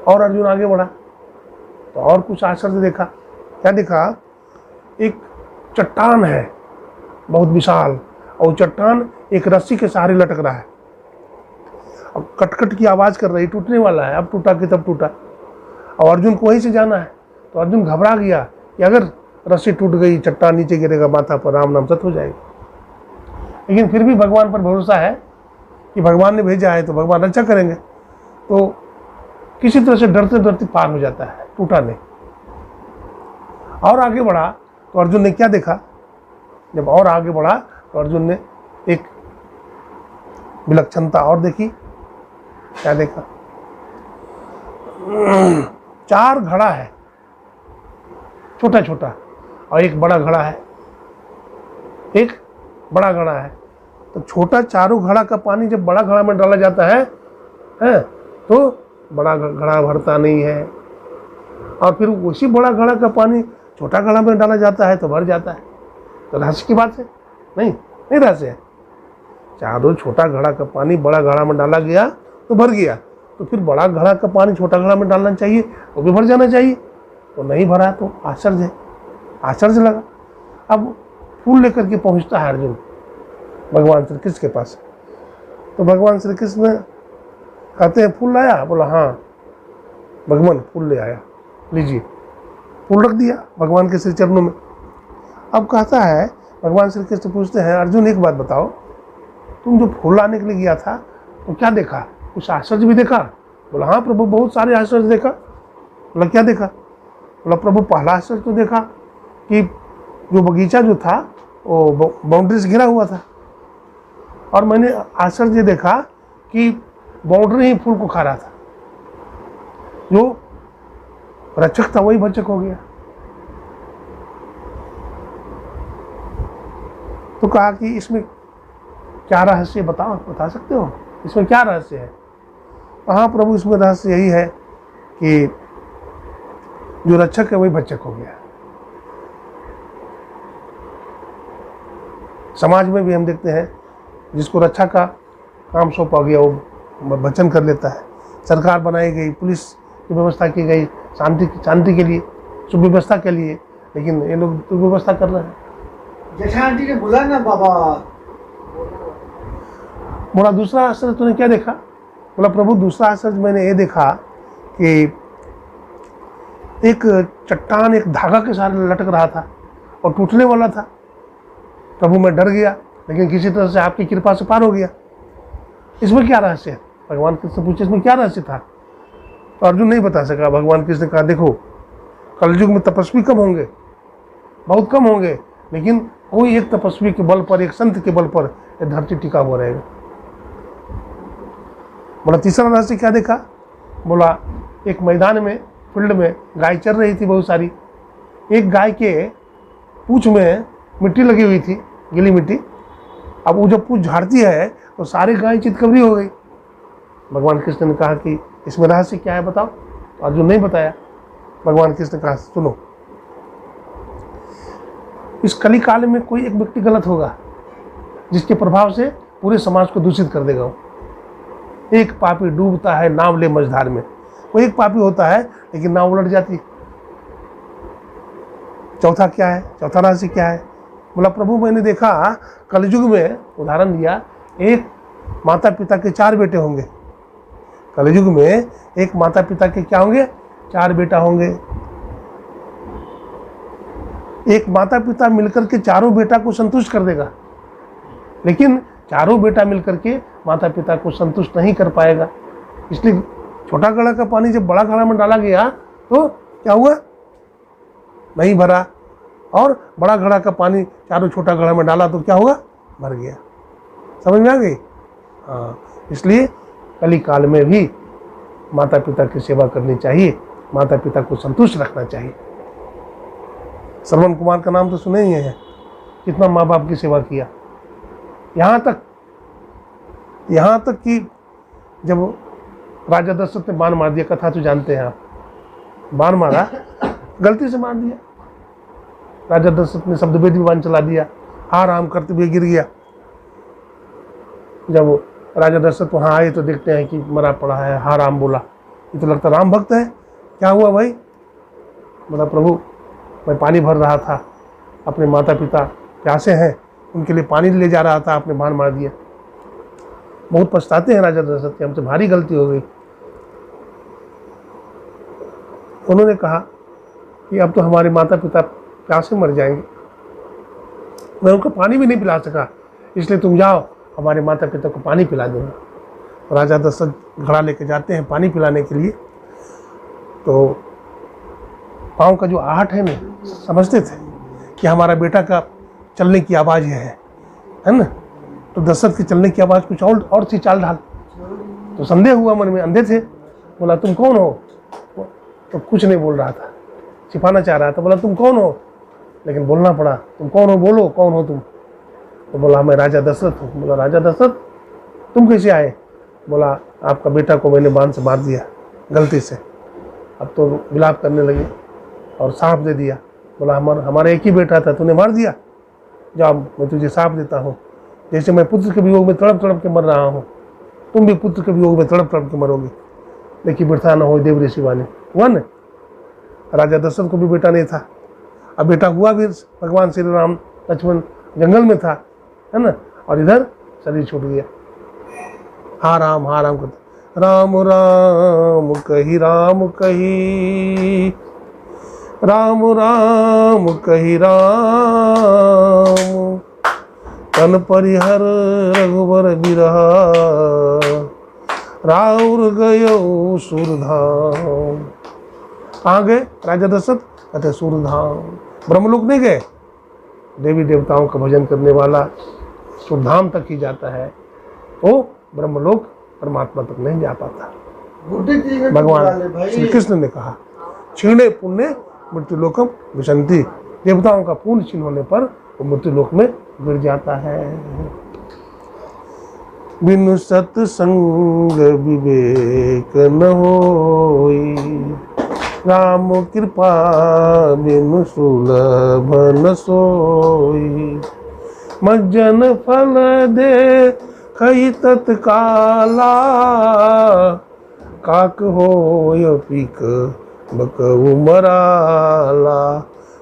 और अर्जुन आगे बढ़ा तो और कुछ आश्चर्य देखा। क्या देखा, एक चट्टान है बहुत विशाल, और चट्टान एक रस्सी के सहारे लटक रहा है। अब कटकट की आवाज़ कर रही, टूटने वाला है, अब टूटा कि तब टूटा, और अर्जुन को वहीं से जाना है। तो अर्जुन घबरा गया कि अगर रस्सी टूट गई, चट्टान नीचे गिरेगा माथा पर, राम नाम सत हो जाएगी। लेकिन फिर भी भगवान पर भरोसा है कि भगवान ने भेजा है तो भगवान अच्छा करेंगे। तो किसी तरह से डरते डरते पार हो जाता है, टूटा नहीं। और आगे बढ़ा तो अर्जुन ने क्या देखा, जब और आगे बढ़ा तो अर्जुन ने एक विलक्षणता और देखी। क्या देखा, 4 घड़ा है, छोटा छोटा, और एक बड़ा घड़ा है, एक बड़ा घड़ा है। तो छोटा चारों घड़ा का पानी जब बड़ा घड़ा में डाला जाता है तो बड़ा घड़ा भरता नहीं है, और फिर उसी बड़ा घड़ा का पानी छोटा घड़ा में डाला जाता है तो भर जाता है। तो रहस्य की बात है? नहीं रहस्य है। चारों छोटा घड़ा का पानी बड़ा घड़ा में डाला गया तो भर गया, तो फिर बड़ा घड़ा का पानी छोटा घड़ा में डालना चाहिए, वो भी भर जाना चाहिए। तो नहीं भरा तो आश्चर्य लगा। अब फूल लेकर के पहुंचता है अर्जुन भगवान श्री कृष्ण के पास। तो भगवान श्री कृष्ण कहते हैं फूल लाया? बोला हाँ भगवान फूल ले आया, लीजिए। फूल रख दिया भगवान के श्री चरणों में। अब कहता है, भगवान श्री कृष्ण पूछते हैं, अर्जुन एक बात बताओ, तुम जो फूल लाने के लिए गया था तो क्या देखा, कुछ आश्चर्य भी देखा? बोला हाँ प्रभु बहुत सारे आश्चर्य देखा। बोला क्या देखा? बोला प्रभु पहला आश्चर्य तो देखा कि जो बगीचा जो था वो बाउंड्री से घिरा हुआ था, और मैंने आश्चर्य देखा कि बाउंड्री ही फूल को खा रहा था, जो रक्षक था वही भक्षक हो गया। तो कहा कि इसमें क्या रहस्य बताओ, बता सकते हो इसमें क्या रहस्य है? हाँ प्रभु इसमें रहस्य यही है कि जो रक्षक है वही भक्षक हो गया। समाज में भी हम देखते हैं जिसको रक्षा का काम सौंपा गया वो भक्षण कर लेता है। सरकार बनाई गई, पुलिस की व्यवस्था की गई शांति के लिए, सुव्यवस्था के लिए, लेकिन ये लोग दुर्व्यवस्था कर रहे हैं। जैसा आंटी ने बोला ना बाबा, बोला दूसरा आश्चर्य तूने क्या देखा? बोला प्रभु दूसरा आश्चर्य मैंने ये देखा कि एक चट्टान एक धागा के साथ लटक रहा था और टूटने वाला था। प्रभु मैं डर गया, लेकिन किसी तरह से आपकी कृपा से पार हो गया। इसमें क्या रहस्य है? भगवान कृष्ण पूछे इसमें क्या रहस्य था, तो अर्जुन नहीं बता सका। भगवान कृष्ण ने कहा देखो, कलयुग में तपस्वी कम होंगे, बहुत कम होंगे, लेकिन कोई एक तपस्वी के बल पर, एक संत के बल पर यह धरती टिका हुआ रहेगा। बोला तीसरा रहस्य क्या देखा? बोला एक मैदान में, फील्ड में गाय चर रही थी बहुत सारी। एक गाय के पूंछ में मिट्टी लगी हुई थी, गीली मिट्टी। अब वो जब पूंछ झाड़ती है तो सारी गाय चितकबरी हो गई। भगवान कृष्ण ने कहा कि इसमें रहस्य क्या है बताओ। तो अर्जुन नहीं बताया। भगवान कृष्ण ने कहा सुनो, इस कली काल में कोई एक व्यक्ति गलत होगा जिसके प्रभाव से पूरे समाज को दूषित कर देगा। एक पापी डूबता है नाव ले मझधार में। वो एक पापी होता है लेकिन नाव उलट जाती है। चौथा क्या है? चौथा रहस्य क्या है? बोला प्रभु मैंने देखा कलयुग में, उदाहरण दिया, एक माता पिता के 4 बेटे होंगे। कलयुग में एक माता पिता के क्या होंगे? 4 बेटा होंगे। एक माता पिता मिलकर के चारों बेटा को संतुष्ट कर देगा, लेकिन चारों बेटा मिलकर के माता पिता को संतुष्ट नहीं कर पाएगा। इसलिए छोटा घड़ा का पानी जब बड़ा घड़ा में डाला गया तो क्या हुआ? नहीं भरा। और बड़ा घड़ा का पानी चारों छोटा घड़ा में डाला तो क्या हुआ? भर गया। समझ में आ गई? हाँ, इसलिए कली काल में भी माता पिता की सेवा करनी चाहिए, माता पिता को संतुष्ट रखना चाहिए। श्रवण कुमार का नाम तो सुने ही हैं, कितना माँ बाप की सेवा किया। यहाँ तक कि जब राजा दशरथ ने बाण मार दिया, कथा तो जानते हैं आप, बाण मारा, गलती से मार दिया। राजा दशरथ ने शब्दभेदी बाण चला दिया, हा राम करते हुए गिर गया। जब राजा दशरथ वहाँ आए तो देखते हैं कि मरा पड़ा है, हा राम बोला। ये तो लगता राम भक्त है। क्या हुआ भाई? बोला प्रभु मैं पानी भर रहा था, अपने माता पिता प्यासे हैं, उनके लिए पानी ले जा रहा था, आपने बाण मार दिया। बहुत पछताते हैं राजा दशरथ कि हमसे भारी गलती हो गई। उन्होंने कहा कि अब तो हमारे माता पिता प्यासे मर जाएंगे, मैं उनको पानी भी नहीं पिला सका, इसलिए तुम जाओ हमारे माता पिता को पानी पिला देना। राजा दशरथ घड़ा लेके जाते हैं पानी पिलाने के लिए। तो पाँव का जो आहट है ना, समझते थे कि हमारा बेटा का चलने की आवाज़ है ना। तो दशरथ के चलने की आवाज़ कुछ और थी, चाल ढाल। तो संदेह हुआ मन में, अंधे थे। बोला तुम कौन हो? तो कुछ नहीं बोल रहा था, छिपाना चाह रहा था। बोला तुम कौन हो? लेकिन बोलना पड़ा, तुम कौन हो, बोलो कौन हो तुम? तो बोला मैं राजा दशरथ हूँ। बोला राजा दशरथ तुम कैसे आए? बोला आपका बेटा को मैंने बाण से मार दिया गलती से। अब तो विलाप करने लगे और साँप दे दिया। बोला हमारा एक ही बेटा था, तूने मार दिया, जाओ मैं तुझे साँप देता हूँ। जैसे मैं पुत्र के वियोग में तड़प तड़प के मर रहा हूँ, तुम भी पुत्र के वियोग में तड़प तड़प के मरोगे। लेकिन बिरथा न हो देव ऋषि वाने। हुआ न? राजा दशरथ को भी बेटा नहीं था। अब बेटा हुआ भी भगवान श्री राम लक्ष्मण जंगल में था, है ना, और इधर शरीर छूट गया। हा राम करते, राम राम कही राम कही, राम राम कही राम, तन परिहर रघुबर बिरहा, राउर गयो सुरधाम। कहाँ गए राजा दशरथ? कहते सुरधाम। ब्रह्मलोक नहीं गए। देवी देवताओं का भजन करने वाला सुरधाम तक ही जाता है, वो ब्रह्मलोक परमात्मा तक नहीं जा पाता। भगवान श्री कृष्ण ने कहा क्षीणे पुण्य मृत्युलोकम विशंति। देवताओं का पूर्ण क्षीण होने पर वो मृत्युलोक में गिर जाता है। बिनु सत्संग विवेक न होई, राम कृपा बिनु सुलभ न सोई। मज्जन फल दे कही तत्काला, काक होय पीक बकऊ मराला।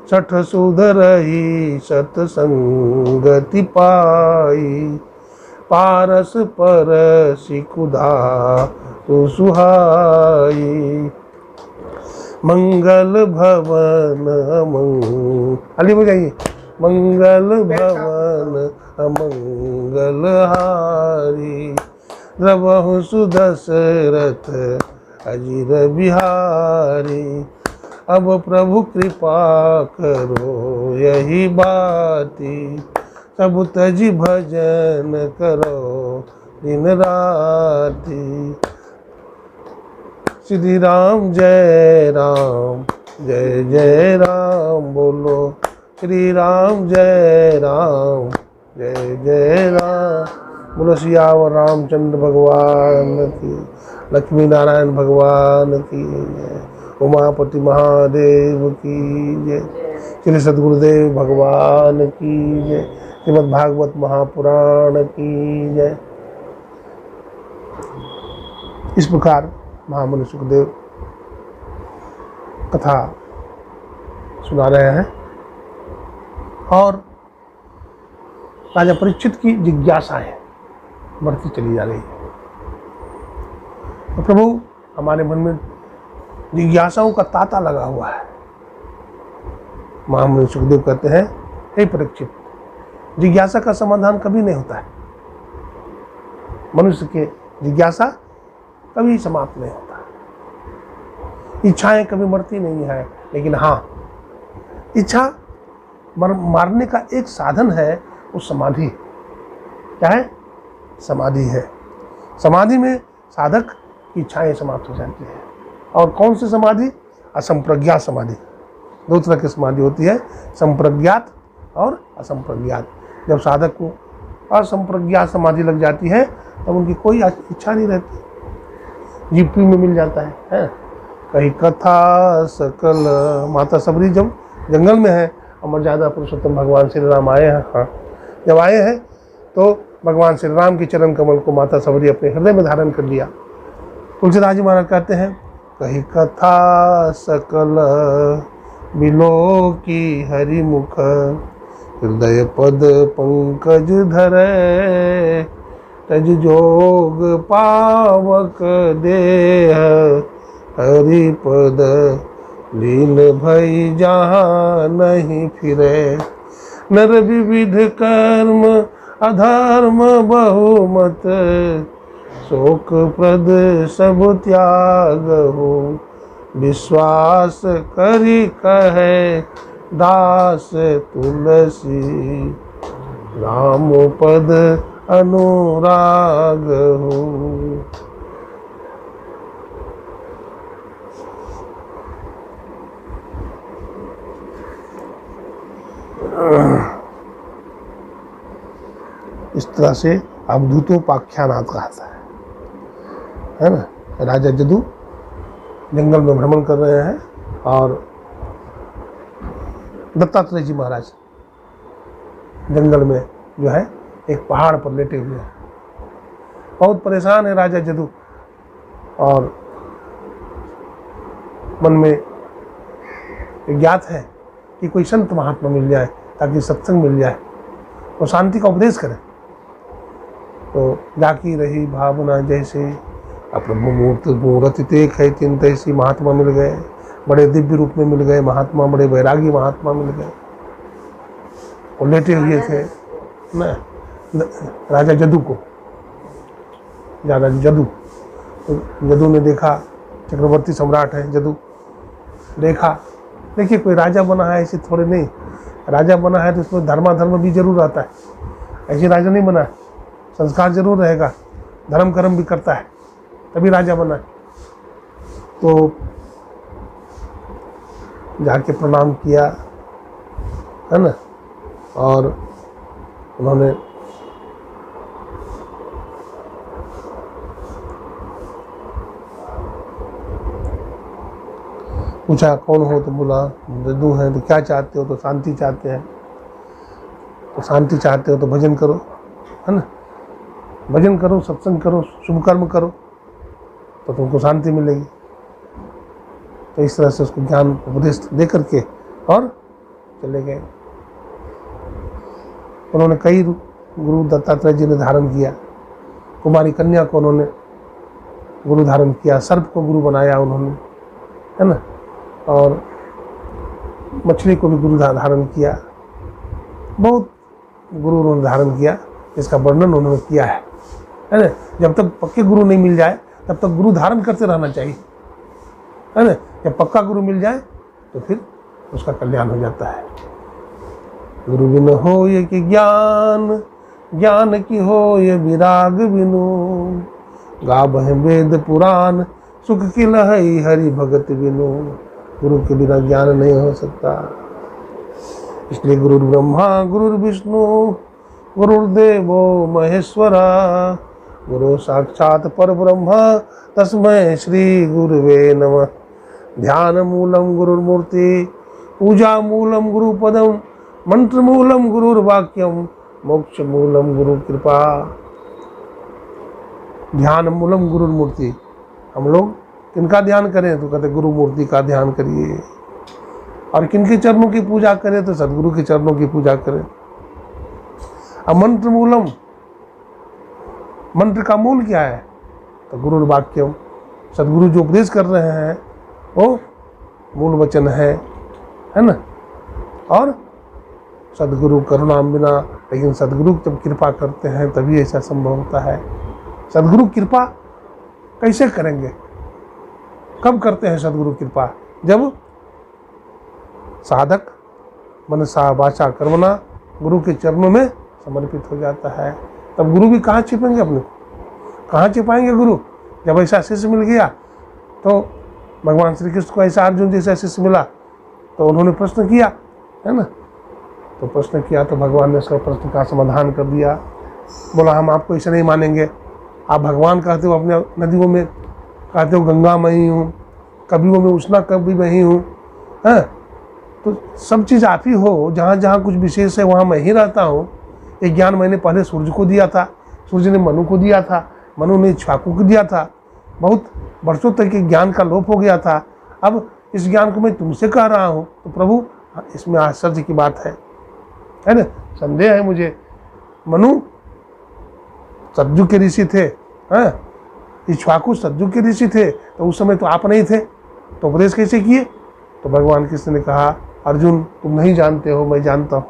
सठ सुधरही सतसंगति पाई, पारस परसि कुधा तु सुहाई। मंगल भवन अली बजाइए, मंगल भवन मंगल हारी, द्रवहु सुदशरथ अजिर बिहारी, अब प्रभु कृपा करो यही बाती, सब तजी भजन करो दिन राती। श्री राम जय राम, जय जय राम बोलो, श्री राम जय राम, जय जय राम बोलो। सियावर रामचंद्र भगवान की, लक्ष्मी नारायण भगवान की जय, उमापति महादेव की जय, श्री सद्गुरुदेव भगवान की जय, श्रीमद् भागवत महापुराण की जय। इस प्रकार महामुनि सुखदेव कथा सुना रहे हैं और राजा परीक्षित की जिज्ञासाएं बढ़ती चली जा रही है। तो प्रभु हमारे मन में जिज्ञासाओं का तांता लगा हुआ है। महामुनि सुखदेव कहते हैं, हे परीक्षित, जिज्ञासा का समाधान कभी नहीं होता है। मनुष्य के जिज्ञासा कभी समाप्त नहीं होता, इच्छाएं कभी मरती नहीं है। लेकिन हाँ, इच्छा मारने का एक साधन है, वो समाधि। क्या है? समाधि है। समाधि में साधक की इच्छाएं समाप्त हो जाती है। और कौन सी समाधि? असंप्रज्ञात समाधि। दो तरह की समाधि होती है, संप्रज्ञात और असंप्रज्ञात। जब साधक को असंप्रज्ञात समाधि लग जाती है तब उनकी कोई इच्छा नहीं रहती, जीपी में मिल जाता है? कहीं कथा सकल, माता सबरी जब जंगल में है, अमरजादा पुरुषोत्तम भगवान श्री राम आए हैं। हाँ, जब आए हैं तो भगवान श्री राम के चरण कमल को माता सबरी अपने हृदय में धारण कर लिया। तुलसीदास जी महाराज कहते हैं, कहीं कथा सकल बिलो की हरि मुख, हृदय पद पंकज धरे, तज जोग पावक देह, हरि पद लीन भई जहाँ नहीं फिरे, नर विविध कर्म अधर्म बहुमत, शोक प्रद सब त्याग हो, विश्वास करी कहे दास तुलसी, राम पद अनुराग हो। इस तरह से अवधूतोपाख्यानात कहता है ना। राजा जदू जंगल में भ्रमण कर रहे हैं और दत्तात्रेय जी महाराज जंगल में जो है एक पहाड़ पर लेटे हुए हैं। बहुत परेशान है राजा जदू और मन में ज्ञात है कि कोई संत महात्मा मिल जाए ताकि सत्संग मिल जाए और शांति का उपदेश करें। तो जाकी रही भावना जैसे, अप्रभु मूर्ति मूर्ति तेक है चिंत, ऐसी महात्मा मिल गए, बड़े दिव्य रूप में मिल गए महात्मा, बड़े वैरागी महात्मा मिल गए। और लेटे हुए थे ना राजा जदू को, राजा जदू। तो जदू ने देखा, चक्रवर्ती सम्राट है जदू, देखा देखिए कोई राजा बना है ऐसे थोड़े नहीं, राजा बना है तो उसमें धर्माधर्म भी जरूर आता है। ऐसे राजा नहीं बना है, संस्कार जरूर रहेगा, धर्म कर्म भी करता है तभी राजा बना है। तो जाके प्रणाम किया है ना, और उन्होंने पूछा कौन हो, तो बोला जदू हैं। तो क्या चाहते हो? तो शांति चाहते हैं। तो शांति चाहते हो तो भजन करो, है ना, भजन करो, सत्संग करो, शुभ कर्म करो तो तुमको शांति मिलेगी। तो इस तरह से उसको ज्ञान उपदेश दे करके और चले गए। उन्होंने कई गुरु दत्तात्रेय जी ने धारण किया। कुमारी कन्या को उन्होंने गुरु धारण किया, सर्प को गुरु बनाया उन्होंने, है ना। और मछली को भी गुरु धारण किया, बहुत गुरु उन्होंने धारण किया, इसका वर्णन उन्होंने किया है ना। जब तक पक्के गुरु नहीं मिल जाए तब तक गुरु धारण करते रहना चाहिए, है ना। जब पक्का गुरु मिल जाए तो फिर उसका कल्याण हो जाता है। गुरु बिन हो ये कि ज्ञान, ज्ञान की हो ये विराग बिनु, गावह वेद पुराण, सुख की लहई हरि भगत बिनु। गुरु के बिना ज्ञान नहीं हो सकता। इसलिए गुरु ब्रह्मा गुरु विष्णु गुरुर्देवो महेश्वरा, गुरु साक्षात परब्रह्म तस्मै श्री गुरुवे नमः। ध्यान मूलम गुरुर्मूर्ति, पूजा मूलम गुरुपदम, मंत्र मूलम गुरुर्वाक्यम, मोक्ष मूलम गुरु कृपा। ध्यान मूलम गुरुर्मूर्ति, हम लोग किनका ध्यान करें तो कहते गुरु मूर्ति का ध्यान करिए। और किनके चरणों की पूजा करें तो सदगुरु के चरणों की पूजा करें। अब मंत्र मूलम, मंत्र का मूल क्या है तो गुरुर्वाक्यम, सदगुरु जो उपदेश कर रहे हैं वो मूल वचन है ना। और सदगुरु करुणाम बिना, लेकिन सदगुरु जब कृपा करते हैं तभी ऐसा संभव होता है। सदगुरु कृपा कैसे करेंगे, कब करते हैं सदगुरु कृपा? जब साधक मनसा वाचा कर्मणा गुरु के चरणों में समर्पित हो जाता है। तब गुरु भी कहाँ छिपेंगे, अपने कहाँ छिपाएंगे गुरु? जब ऐसा शिष्य मिल गया तो भगवान श्री कृष्ण को ऐसा अर्जुन जैसा शिष्य मिला तो उन्होंने प्रश्न किया, है ना। तो प्रश्न किया तो भगवान ने उसका प्रश्न का समाधान कर दिया। बोला हम आपको ऐसे नहीं मानेंगे, आप भगवान कहते हो, अपने नदियों में कहते हो गंगा मैं ही हूँ, कभी में उष्णा कभी मैं ही हूँ, हैं। तो सब चीज़ आप ही हो, जहाँ जहाँ कुछ विशेष है वहाँ मैं ही रहता हूँ। ये ज्ञान मैंने पहले सूर्य को दिया था, सूर्य ने मनु को दिया था, मनु ने इक्ष्वाकु को दिया था। बहुत वर्षों तक ये ज्ञान का लोप हो गया था, अब इस ज्ञान को मैं तुमसे कह रहा हूँ। तो प्रभु इसमें आश्चर्य की बात है ना। संदेह है मुझे, मनु सतजु के ऋषि थे, हैं, इक्ष्वाकु सतजु के ऋषि थे, तो उस समय तो आप नहीं थे, तो उपदेश कैसे किए? तो भगवान कृष्ण ने कहा अर्जुन तुम नहीं जानते हो, मैं जानता हूँ।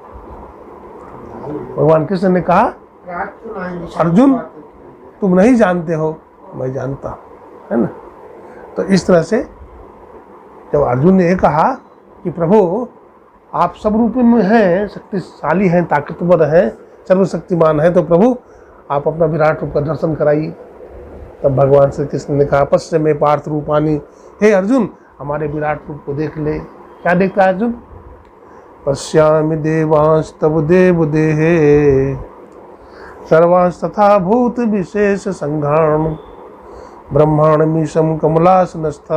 भगवान कृष्ण ने कहा अर्जुन तुम नहीं जानते हो, मैं जानता हूँ, है ना। तो इस तरह से जब अर्जुन ने कहा कि प्रभु आप सब रूप में हैं, शक्तिशाली हैं, ताकतवर हैं, सर्वशक्तिमान हैं, तो प्रभु आप अपना विराट रूप का दर्शन कराइए। तब भगवान श्री कृष्ण ने कहा पश्चिम में पार्थ रूपानी, हे अर्जुन हमारे विराट रूप को देख ले। क्या देखता है अर्जुन? पश्यामि देवांश तव देव देहे, सर्वांश तथा भूत विशेष संघाण, ब्रह्मांड मीशम कमलासनस्थ,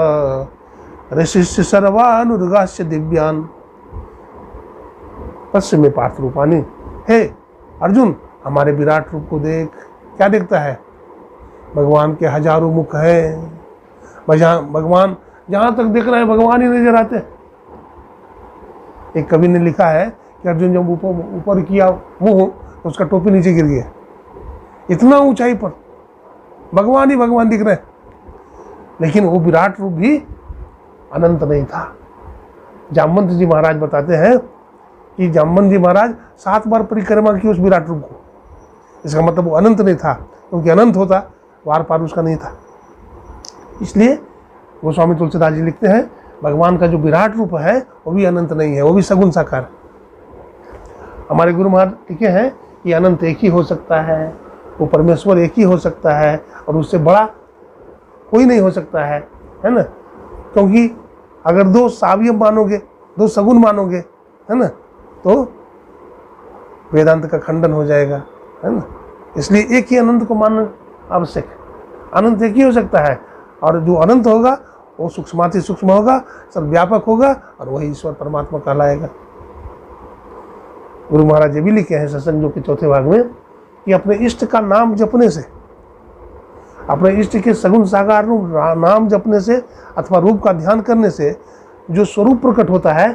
ऋषिश्च सर्वानुर्गाश्च दिव्यान। पश्चिम में पार्थ रूपानी, हे अर्जुन हमारे विराट रूप को देख। क्या देखता है? भगवान के हजारों मुख हैं, भगवान जहाँ तक देख रहा है भगवान ही नजर आते हैं। एक कवि ने लिखा है कि अर्जुन जब ऊपर किया मुंह तो उसका टोपी नीचे गिर गया, इतना ऊंचाई पर भगवान ही भगवान दिख रहे हैं। लेकिन वो विराट रूप भी अनंत नहीं था। जामवंत जी महाराज बताते हैं कि जामवंत जी महाराज 7 बार परिक्रमा की उस विराट रूप को। इसका मतलब वो अनंत नहीं था, क्योंकि अनंत होता वार पार उसका नहीं था। इसलिए गोस्वामी तुलसीदास जी लिखते हैं भगवान का जो विराट रूप है वो भी अनंत नहीं है, वो भी सगुण साकार। हमारे गुरु महाराज लिखे हैं कि अनंत एक ही हो सकता है, वो परमेश्वर एक ही हो सकता है और उससे बड़ा कोई नहीं हो सकता है ना। क्योंकि अगर 2 सावयव मानोगे, 2 सगुण मानोगे, है ना, तो वेदांत का खंडन हो जाएगा, है ना। इसलिए एक ही अनंत को मानना आवश्यक है। अनंत एक ही हो सकता है और जो अनंत होगा वो सूक्ष्माति सूक्ष्म होगा, सर्वव्यापक होगा और वही ईश्वर परमात्मा कहलाएगा। गुरु महाराज ये भी लिखे हैं सत्संग के 4थे भाग में कि अपने इष्ट का नाम जपने से, अपने इष्ट के सगुण साकार रूप नाम जपने से अथवा रूप का ध्यान करने से जो स्वरूप प्रकट होता है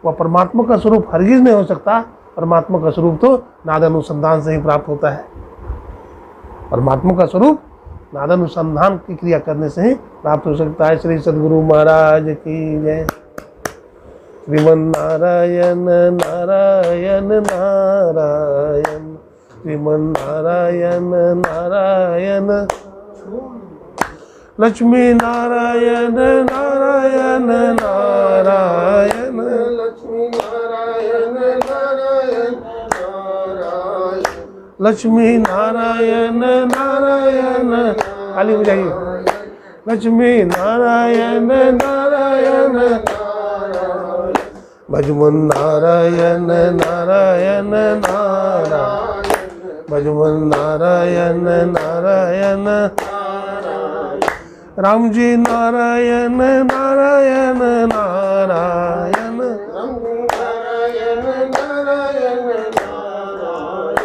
वह परमात्मा का स्वरूप हरगिज नहीं हो सकता। परमात्मा का स्वरूप तो नाद अनुसंधान से ही प्राप्त होता है। परमात्मा का स्वरूप नाद अनुसंधान की क्रिया करने से ही प्राप्त हो सकता है। श्री सद्गुरु महाराज की जय। श्रीमन्नारायण नारायण नारायण, श्रीमन्नारायण नारायण, लक्ष्मी नारायण नारायण नारायण, लक्ष्मी नारायण नारायण नारायण, लक्ष्मी नारायण नारायण, खाली बजाइए, लक्ष्मी नारायण नारायण नारायण, भजमन नारायण नारायण नारायण, भजमन नारायण नारायण, राम जी नारायण नारायण नारायण, नारायण नारायण नारायण,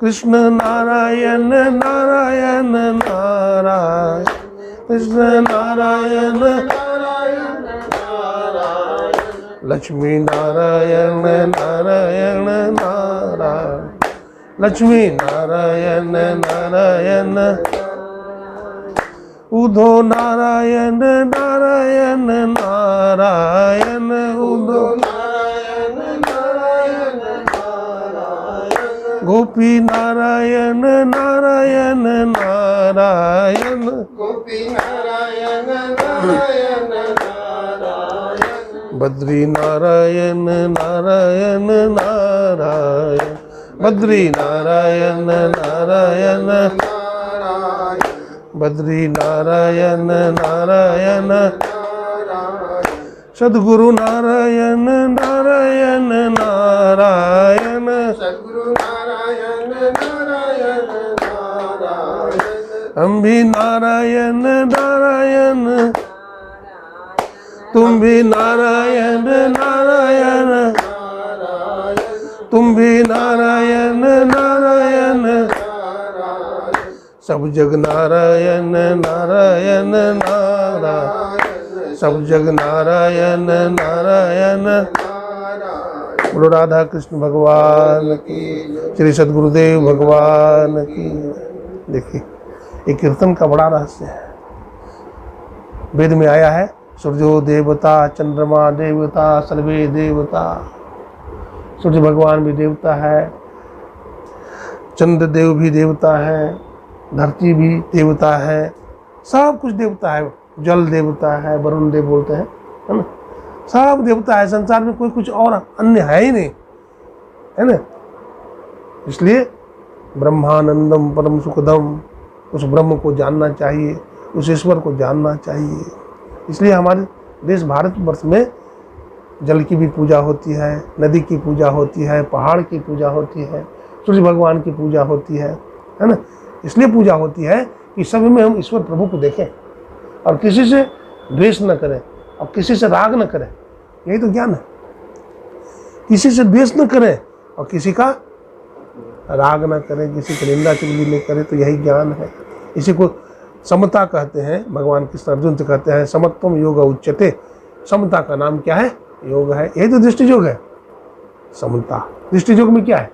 कृष्ण नारायण नारायण नारायण, कृष्ण नारायण नारायण नारायण, लक्ष्मी नारायण नारायण नारायण, लक्ष्मी नारायण नारायण, उद्धो नारायण नारायण नारायण, उद्धो नारायण नारायण नारायण, गोपी नारायण नारायण नारायण, गोपी नारायण नारायण नारायण, बद्री नारायण नारायण नारायण, बद्री नारायण नारायण नारायण, बद्री नारायण नारायण नारायण, सद्गुरु नारायण नारायण नारायण, सद्गुरु नारायण नारायण नारायण, हम भी नारायण नारायण, तुम भी नारायण नारायण, तुम भी नारायण नारायण, सब जग नारायण नारायण नारायण, सब जग नारायण नारायण, बोलो राधा कृष्ण भगवान की, श्री सद्गुरुदेव भगवान की। देखिए ये कीर्तन का बड़ा रहस्य है। वेद में आया है सूर्यो देवता चंद्रमा देवता सर्वे देवता, सूर्य भगवान भी देवता है, चंद्रदेव भी देवता है, धरती भी देवता है, सब कुछ देवता है, जल देवता है, वरुण देव बोलते हैं, है ना, सब देवता है। संसार में कोई कुछ और अन्य है ही नहीं, है ना। इसलिए ब्रह्मानंदम परम सुखदम, उस ब्रह्म को जानना चाहिए, उस ईश्वर को जानना चाहिए। इसलिए हमारे देश भारतवर्ष में जल की भी पूजा होती है, नदी की पूजा होती है, पहाड़ की पूजा होती है, सूर्य भगवान की पूजा होती है ना। इसलिए पूजा होती है कि सब में हम ईश्वर प्रभु को देखें और किसी से द्वेष न करें और किसी से राग न करें। यही तो ज्ञान है, किसी से द्वेष न करें और किसी का राग न करें, किसी की निंदा चुगली न करें, तो यही ज्ञान है। इसी को समता कहते हैं। भगवान कृष्ण अर्जुन से कहते हैं समत्वम योग उच्यते, समता का नाम क्या है? योग है। यही तो दृष्टि योग है, समता। दृष्टि योग में क्या है?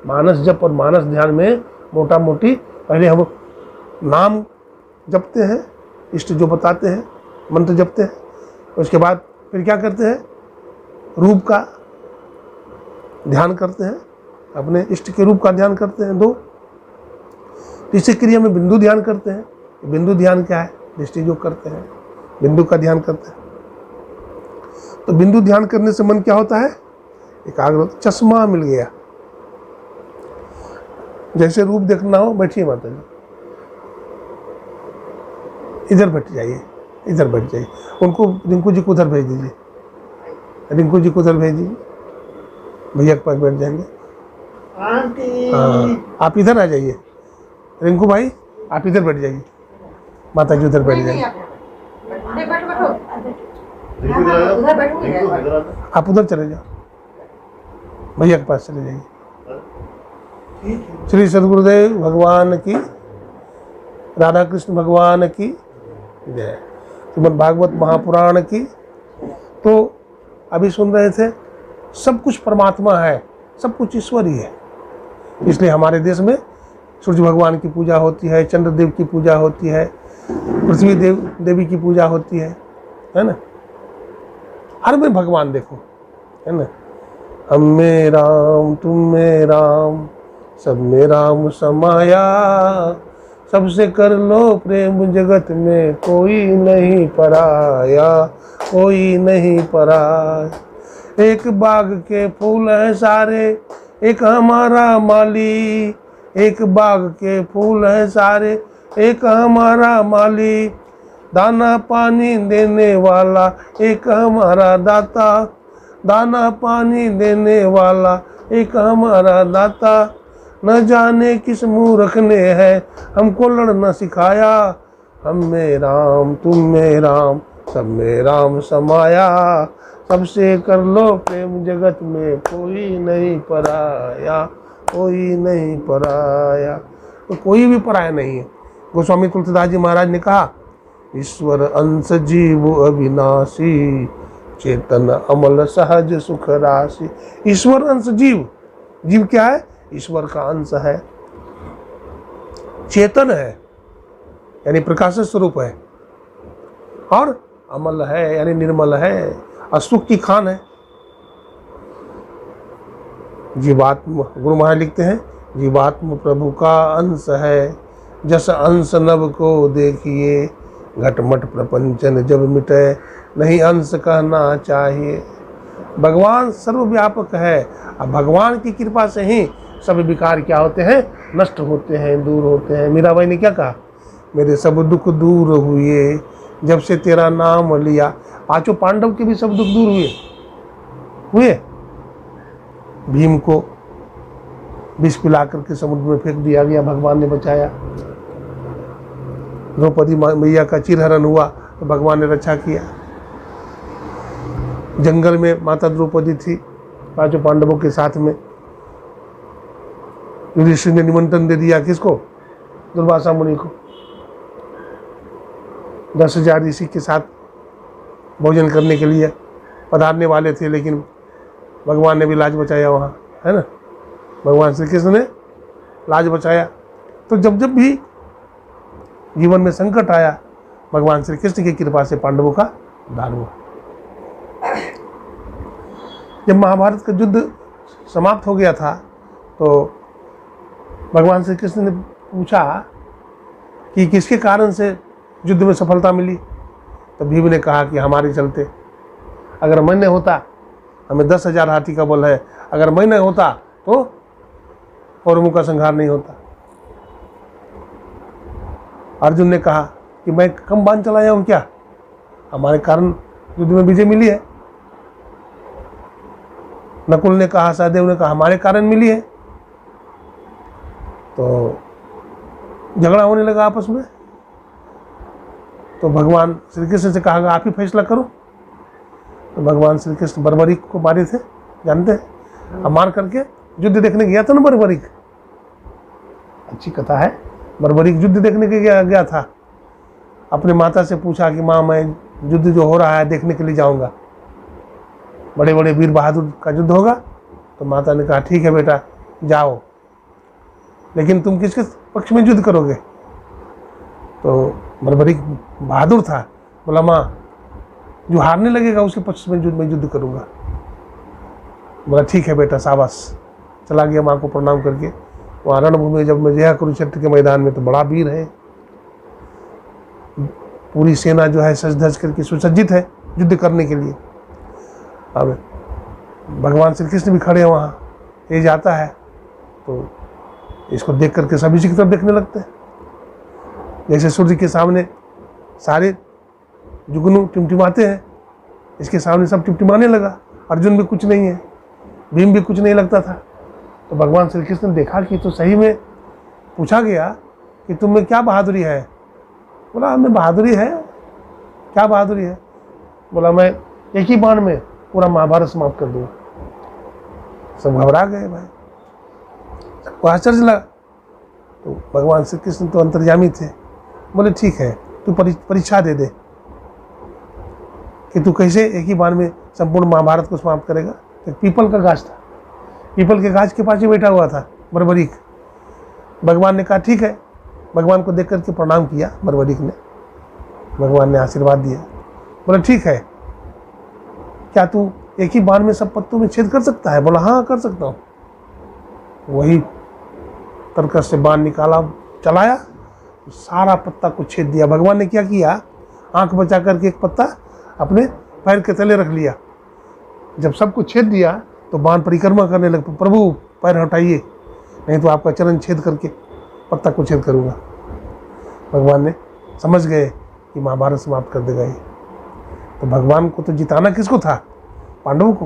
मानस जप और मानस ध्यान में मोटा मोटी पहले हम नाम जपते हैं, इष्ट जो बताते हैं, मंत्र जपते हैं, उसके बाद फिर क्या करते हैं? रूप का ध्यान करते हैं, अपने इष्ट के रूप का ध्यान करते हैं। 2 तीसरी क्रिया में बिंदु ध्यान करते हैं। बिंदु ध्यान क्या है? दृष्टि योग करते हैं, बिंदु का ध्यान करते हैं। तो बिंदु ध्यान करने से मन क्या होता है? एकाग्र। चश्मा मिल गया। जैसे रूप देखना हो, बैठिए माता जी, इधर बैठ जाइए, इधर बैठ जाइए। उनको रिंकू जी को उधर भेज दीजिए, रिंकू जी को उधर भेज दीजिए, भैया के पास बैठ जाएंगे। हाँ, आप इधर आ जाइए, रिंकू भाई आप इधर बैठ जाइए, माता जी उधर बैठ जाइए। आप उधर चले जाओ, भैया के पास चले जाइए। श्री सद्गुरुदेव भगवान की, राधा कृष्ण भगवान की जय। श्रीमद् भागवत महापुराण की। तो अभी सुन रहे थे, सब कुछ परमात्मा है, सब कुछ ईश्वर ही है। इसलिए हमारे देश में सूर्य भगवान की पूजा होती है, चंद्रदेव की पूजा होती है, पृथ्वी देवी की पूजा होती है ना। हर में भगवान देखो, है ना। हम में राम तुम में राम सब में राम समाया, सबसे कर लो प्रेम जगत में कोई नहीं पराया, कोई नहीं पराया। एक बाग के फूल हैं सारे एक हमारा माली, एक बाग के फूल हैं सारे एक हमारा माली, दाना पानी देने वाला एक हमारा दाता, दाना पानी देने वाला एक हमारा दाता। न जाने किस मूर्ख ने है हमको लड़ना सिखाया, हम में राम तुम में राम सब में राम समाया, सबसे कर लो प्रेम जगत में कोई नहीं पराया, कोई नहीं पराया। तो कोई भी पराया नहीं है। गोस्वामी तुलसीदास जी महाराज ने कहा, ईश्वर अंश जीव अविनाशी, चेतन अमल सहज सुख राशि। ईश्वर अंश जीव, जीव क्या है? ईश्वर का अंश है, चेतन है यानी प्रकाश स्वरूप है, और अमल है यानी निर्मल है, असुख की खान है। जीवात्म, गुरु महाराज लिखते हैं, जीवात्म प्रभु का अंश है, जस अंश नभ को देखिए, घटमट प्रपंचन जब मिटे, नहीं अंश कहना चाहिए। भगवान सर्वव्यापक है। अब भगवान की कृपा से ही सब विकार क्या होते हैं? नष्ट होते हैं, दूर होते हैं। मीराबाई ने क्या कहा? मेरे सब दुख दूर हुए जब से तेरा नाम लिया। पांचों पांडव के भी सब दुख दूर हुए। भीम को विष पिला करके समुद्र में फेंक दिया गया, भगवान ने बचाया। द्रौपदी मैया का चिरहरण हुआ तो भगवान ने रक्षा किया। जंगल में माता द्रौपदी थी पांचों पांडवों के साथ में, युधिष्ठिर ने निमंत्रण दे दिया किसको? दुर्वासा मुनि को। 10,000 ऋषि के साथ भोजन करने के लिए पधारने वाले थे, लेकिन भगवान ने भी लाज बचाया वहाँ, है ना। भगवान श्री कृष्ण ने लाज बचाया। तो जब जब भी जीवन में संकट आया, भगवान श्री कृष्ण की कृपा से पांडवों का उद्धार हुआ। जब महाभारत का युद्ध समाप्त हो गया था तो भगवान श्री कृष्ण ने पूछा कि किसके कारण से युद्ध में सफलता मिली। तो भीम ने कहा कि हमारे चलते। अगर मैं नहीं होता, हमें 10,000 हाथी का बल है, अगर मैं नहीं होता तो कौरवों का संहार नहीं होता। अर्जुन ने कहा कि मैं कम बाण चलाया हूं क्या? हमारे कारण युद्ध में विजय मिली है। नकुल ने कहा, सहदेव ने कहा हमारे कारण मिली है। तो झगड़ा होने लगा आपस में। तो भगवान श्री कृष्ण से कहा आप ही फैसला करो। तो भगवान श्री कृष्ण बर्बरीक को मारे थे, जानते हैं। अब मार करके युद्ध देखने गया था ना बर्बरीक, अच्छी कथा है। बर्बरीक युद्ध देखने के गया था। अपने माता से पूछा कि माँ मैं युद्ध जो हो रहा है देखने के लिए जाऊंगा, बड़े बड़े वीर बहादुर का युद्ध होगा। तो माता ने कहा ठीक है बेटा जाओ, लेकिन तुम किसके पक्ष में युद्ध करोगे? तो बर्बरीक बहादुर था, बोला माँ जो हारने लगेगा उसके पक्ष में युद्ध करूंगा। बोला ठीक है बेटा शाबाश। चला गया माँ को प्रणाम करके। वहाँ रणभूमि जब मैं गया कुरुक्षेत्र के मैदान में तो बड़ा वीर है, पूरी सेना जो है सज धज करके सुसज्जित है युद्ध करने के लिए। अब भगवान श्री कृष्ण भी खड़े हैं वहाँ। ये जाता है तो इसको देख करके सभी इसी की तरफ देखने लगते हैं। जैसे सूर्य के सामने सारे जुगनू टिमटिमाते हैं, इसके सामने सब टिमटिमाने लगा। अर्जुन भी कुछ नहीं है, भीम भी कुछ नहीं लगता था। तो भगवान श्री कृष्ण ने देखा कि तो सही में पूछा गया कि तुम में क्या बहादुरी है? बोला हमें बहादुरी है। क्या बहादुरी है? बोला मैं एक ही बाण में पूरा महाभारत समाप्त कर दूंगा। सब घबरा गए भाई, सबको आश्चर्य लगा। तो भगवान श्री कृष्ण तो अंतर्यामी थे, बोले ठीक है तू परीक्षा दे दे कि तू कैसे एक ही बार में संपूर्ण महाभारत को समाप्त करेगा। तो पीपल का गाछ था, पीपल के गाछ के पास ही बैठा हुआ था बर्बरीक। भगवान ने कहा ठीक है। भगवान को देख करके प्रणाम किया बर्बरीक ने। भगवान ने आशीर्वाद दिया, बोले ठीक है क्या तू एक ही बार में सब पत्तों में छेद कर सकता है? बोला हाँ कर सकता हूँ। वही तरकस से बाण निकाला, चलाया, सारा पत्ता को छेद दिया। भगवान ने क्या किया, आंख बचा करके एक पत्ता अपने पैर के तले रख लिया। जब सबको छेद दिया तो बाण परिक्रमा करने लगे, प्रभु पैर हटाइए नहीं तो आपका चरण छेद करके पत्ता को छेद करूँगा। भगवान ने समझ गए कि महाभारत समाप्त कर देगा ये। तो भगवान को तो जिताना किसको था? पांडवों को।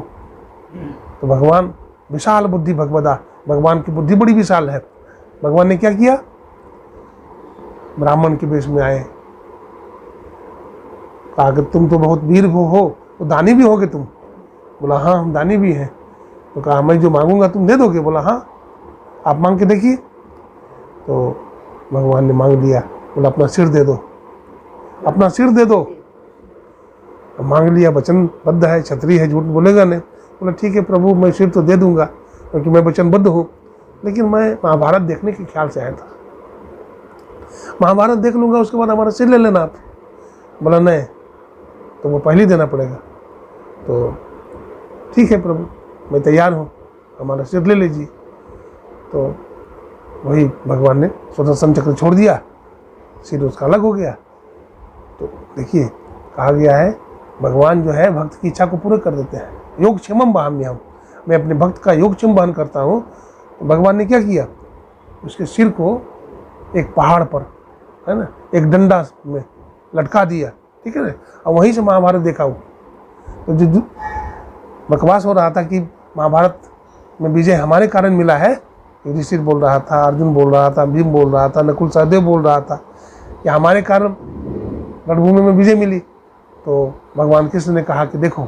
तो भगवान विशाल बुद्धि भगवदा, भगवान की बुद्धि बड़ी विशाल है। भगवान ने क्या किया, ब्राह्मण के वेश में आए, कहा कि तुम तो बहुत वीर हो तो दानी भी होगे तुम? बोला हाँ हम दानी भी हैं। तो कहा मैं जो मांगूंगा तुम दे दोगे? बोला हाँ आप मांग के देखिए। तो भगवान ने मांग लिया, बोला अपना सिर दे दो, अपना सिर दे दो। मांग लिया, वचनबद्ध है, क्षत्रिय है, झूठ बोलेगा नहीं। बोला ठीक है प्रभु मैं सिर तो दे दूंगा क्योंकि मैं वचनबद्ध हूँ, लेकिन मैं महाभारत देखने के ख्याल से आया था, महाभारत देख लूँगा उसके बाद हमारा सिर ले लेना आप। बोला नहीं तो वो पहले देना पड़ेगा। तो ठीक है प्रभु मैं तैयार हूँ, हमारा सिर ले लीजिए। तो वही भगवान ने सुदर्शन चक्र छोड़ दिया, सिर उसका अलग हो गया। तो देखिए कहा गया है भगवान जो है भक्त की इच्छा को पूरे कर देते हैं। योग क्षेमम वहाम्यहम्, मैं अपने भक्त का योगक्षेम वहन करता हूँ। तो भगवान ने क्या किया, उसके सिर को एक पहाड़ पर, है ना, एक डंडा में लटका दिया, ठीक है ना। और वहीं से महाभारत देखा हो। तो जो बकवास हो रहा था कि महाभारत में विजय हमारे कारण मिला है, युधिष्ठिर बोल रहा था, अर्जुन बोल रहा था, भीम बोल रहा था, नकुल सहदेव बोल रहा था कि हमारे कारण रणभूमि में विजय मिली। तो भगवान कृष्ण ने कहा कि देखो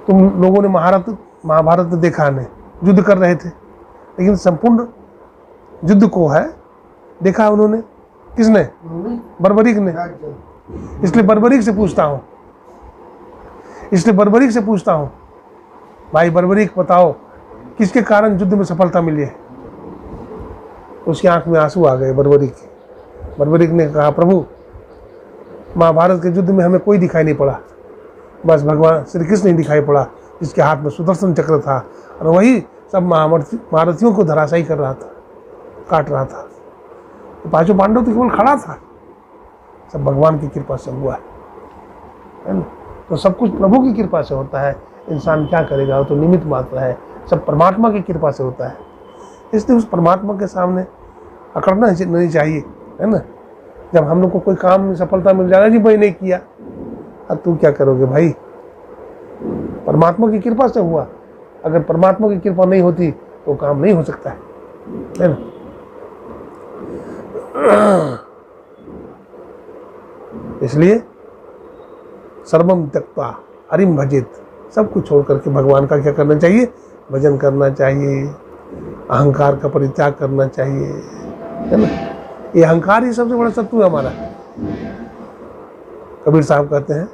तुम लोगों ने महाभारत देखा नहीं, युद्ध कर रहे थे, लेकिन संपूर्ण युद्ध को है देखा उन्होंने, किसने? बर्बरीक ने। इसलिए बर्बरीक से पूछता हूँ, भाई बर्बरीक बताओ किसके कारण युद्ध में सफलता मिली है? उसकी आंख में आंसू आ गए बर्बरीक के। बर्बरीक ने कहा प्रभु महाभारत के युद्ध में हमें कोई दिखाई नहीं पड़ा, बस भगवान श्री कृष्ण ही दिखाई पड़ा, जिसके हाथ में सुदर्शन चक्र था और वही सब महारथियों को धराशायी कर रहा था, काट रहा था। तो पांचों पांडव तो केवल खड़ा था, सब भगवान की कृपा से हुआ है ना। तो सब कुछ प्रभु की कृपा से होता है, इंसान क्या करेगा, वो तो निमित्त मात्र है, सब परमात्मा की कृपा से होता है। इसलिए उस परमात्मा के सामने अकड़ना नहीं चाहिए, है ना। जब हम लोग को कोई काम में सफलता मिल जाएगा, जी भाई नहीं किया, अब तू क्या करोगे भाई, परमात्मा की कृपा से हुआ। अगर परमात्मा की कृपा नहीं होती तो काम नहीं हो सकता है ना। इसलिए सर्वम त्यक्त्वा हरिम भजेत, सब कुछ छोड़ करके भगवान का क्या करना चाहिए, भजन करना चाहिए, अहंकार का परित्याग करना चाहिए, है ना। ये अहंकार ही सबसे बड़ा शत्रु है हमारा। कबीर साहब कहते हैं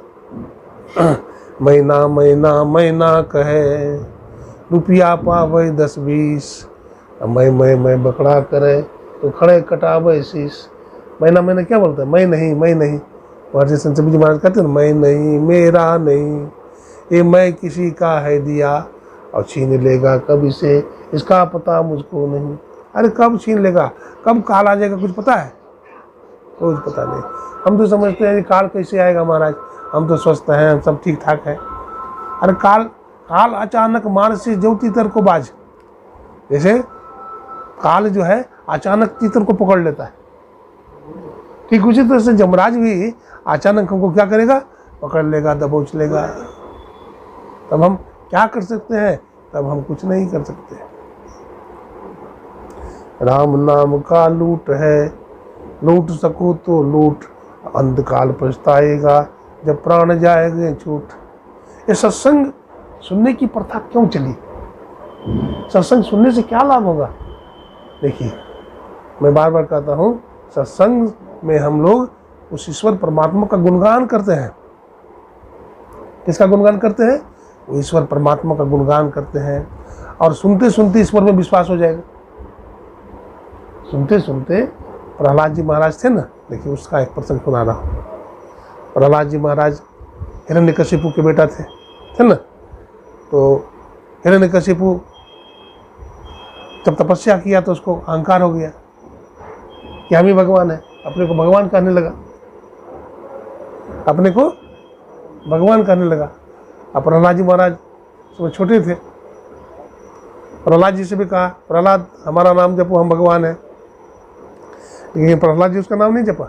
मैना कहे रुपया पावे 10-20, मैं बकड़ा करे तो खड़े कटावे शीश। मैना क्या बोलता है, मैं नहीं। महर्षि संत जी महाराज कहते हैं मैं नहीं, मेरा नहीं, ये मैं किसी का है दिया और छीन लेगा कभी से, इसका पता मुझको नहीं। अरे कब छीन लेगा, कब काल आ जाएगा, कुछ पता है? कुछ पता नहीं। हम तो समझते हैं काल कैसे आएगा महाराज, हम तो स्वस्थ हैं, हम सब ठीक ठाक हैं। अरे काल अचानक मार से जो तीतर को बाज, जैसे काल जो है अचानक तीतर को पकड़ लेता है, ठीक उसी तरह से जमराज भी अचानक हमको क्या करेगा, पकड़ लेगा, दबोच लेगा। तब हम क्या कर सकते हैं? तब हम कुछ नहीं कर सकते। राम नाम का लूट है, लूट सको तो लूट, अंतकाल पछताएगा जब प्राण जाएंगे छूट। ये सत्संग सुनने की प्रथा क्यों चली? सत्संग सुनने से क्या लाभ होगा? देखिए मैं बार बार कहता हूँ, सत्संग में हम लोग उस ईश्वर परमात्मा का गुणगान करते हैं। किसका गुणगान करते हैं? वो ईश्वर परमात्मा का गुणगान करते हैं। और सुनते सुनते ईश्वर में विश्वास हो जाएगा। सुनते सुनते प्रहलाद जी महाराज थे ना, देखिए उसका एक प्रसंग सुना रहा हूँ। प्रहलाद जी महाराज हिरण्यकशिपु के बेटा थे, है ना। तो हिरण्यकशिपु जब तपस्या किया तो उसको अहंकार हो गया कि हम ही भगवान है, अपने को भगवान कहने लगा, अपने को भगवान कहने लगा। अब प्रहलाद जी महाराज उसमें छोटे थे, प्रहलाद जी से भी कहा, प्रहलाद हमारा नाम जपो, हम भगवान हैं। लेकिन प्रहलाद जी उसका नाम नहीं जपा।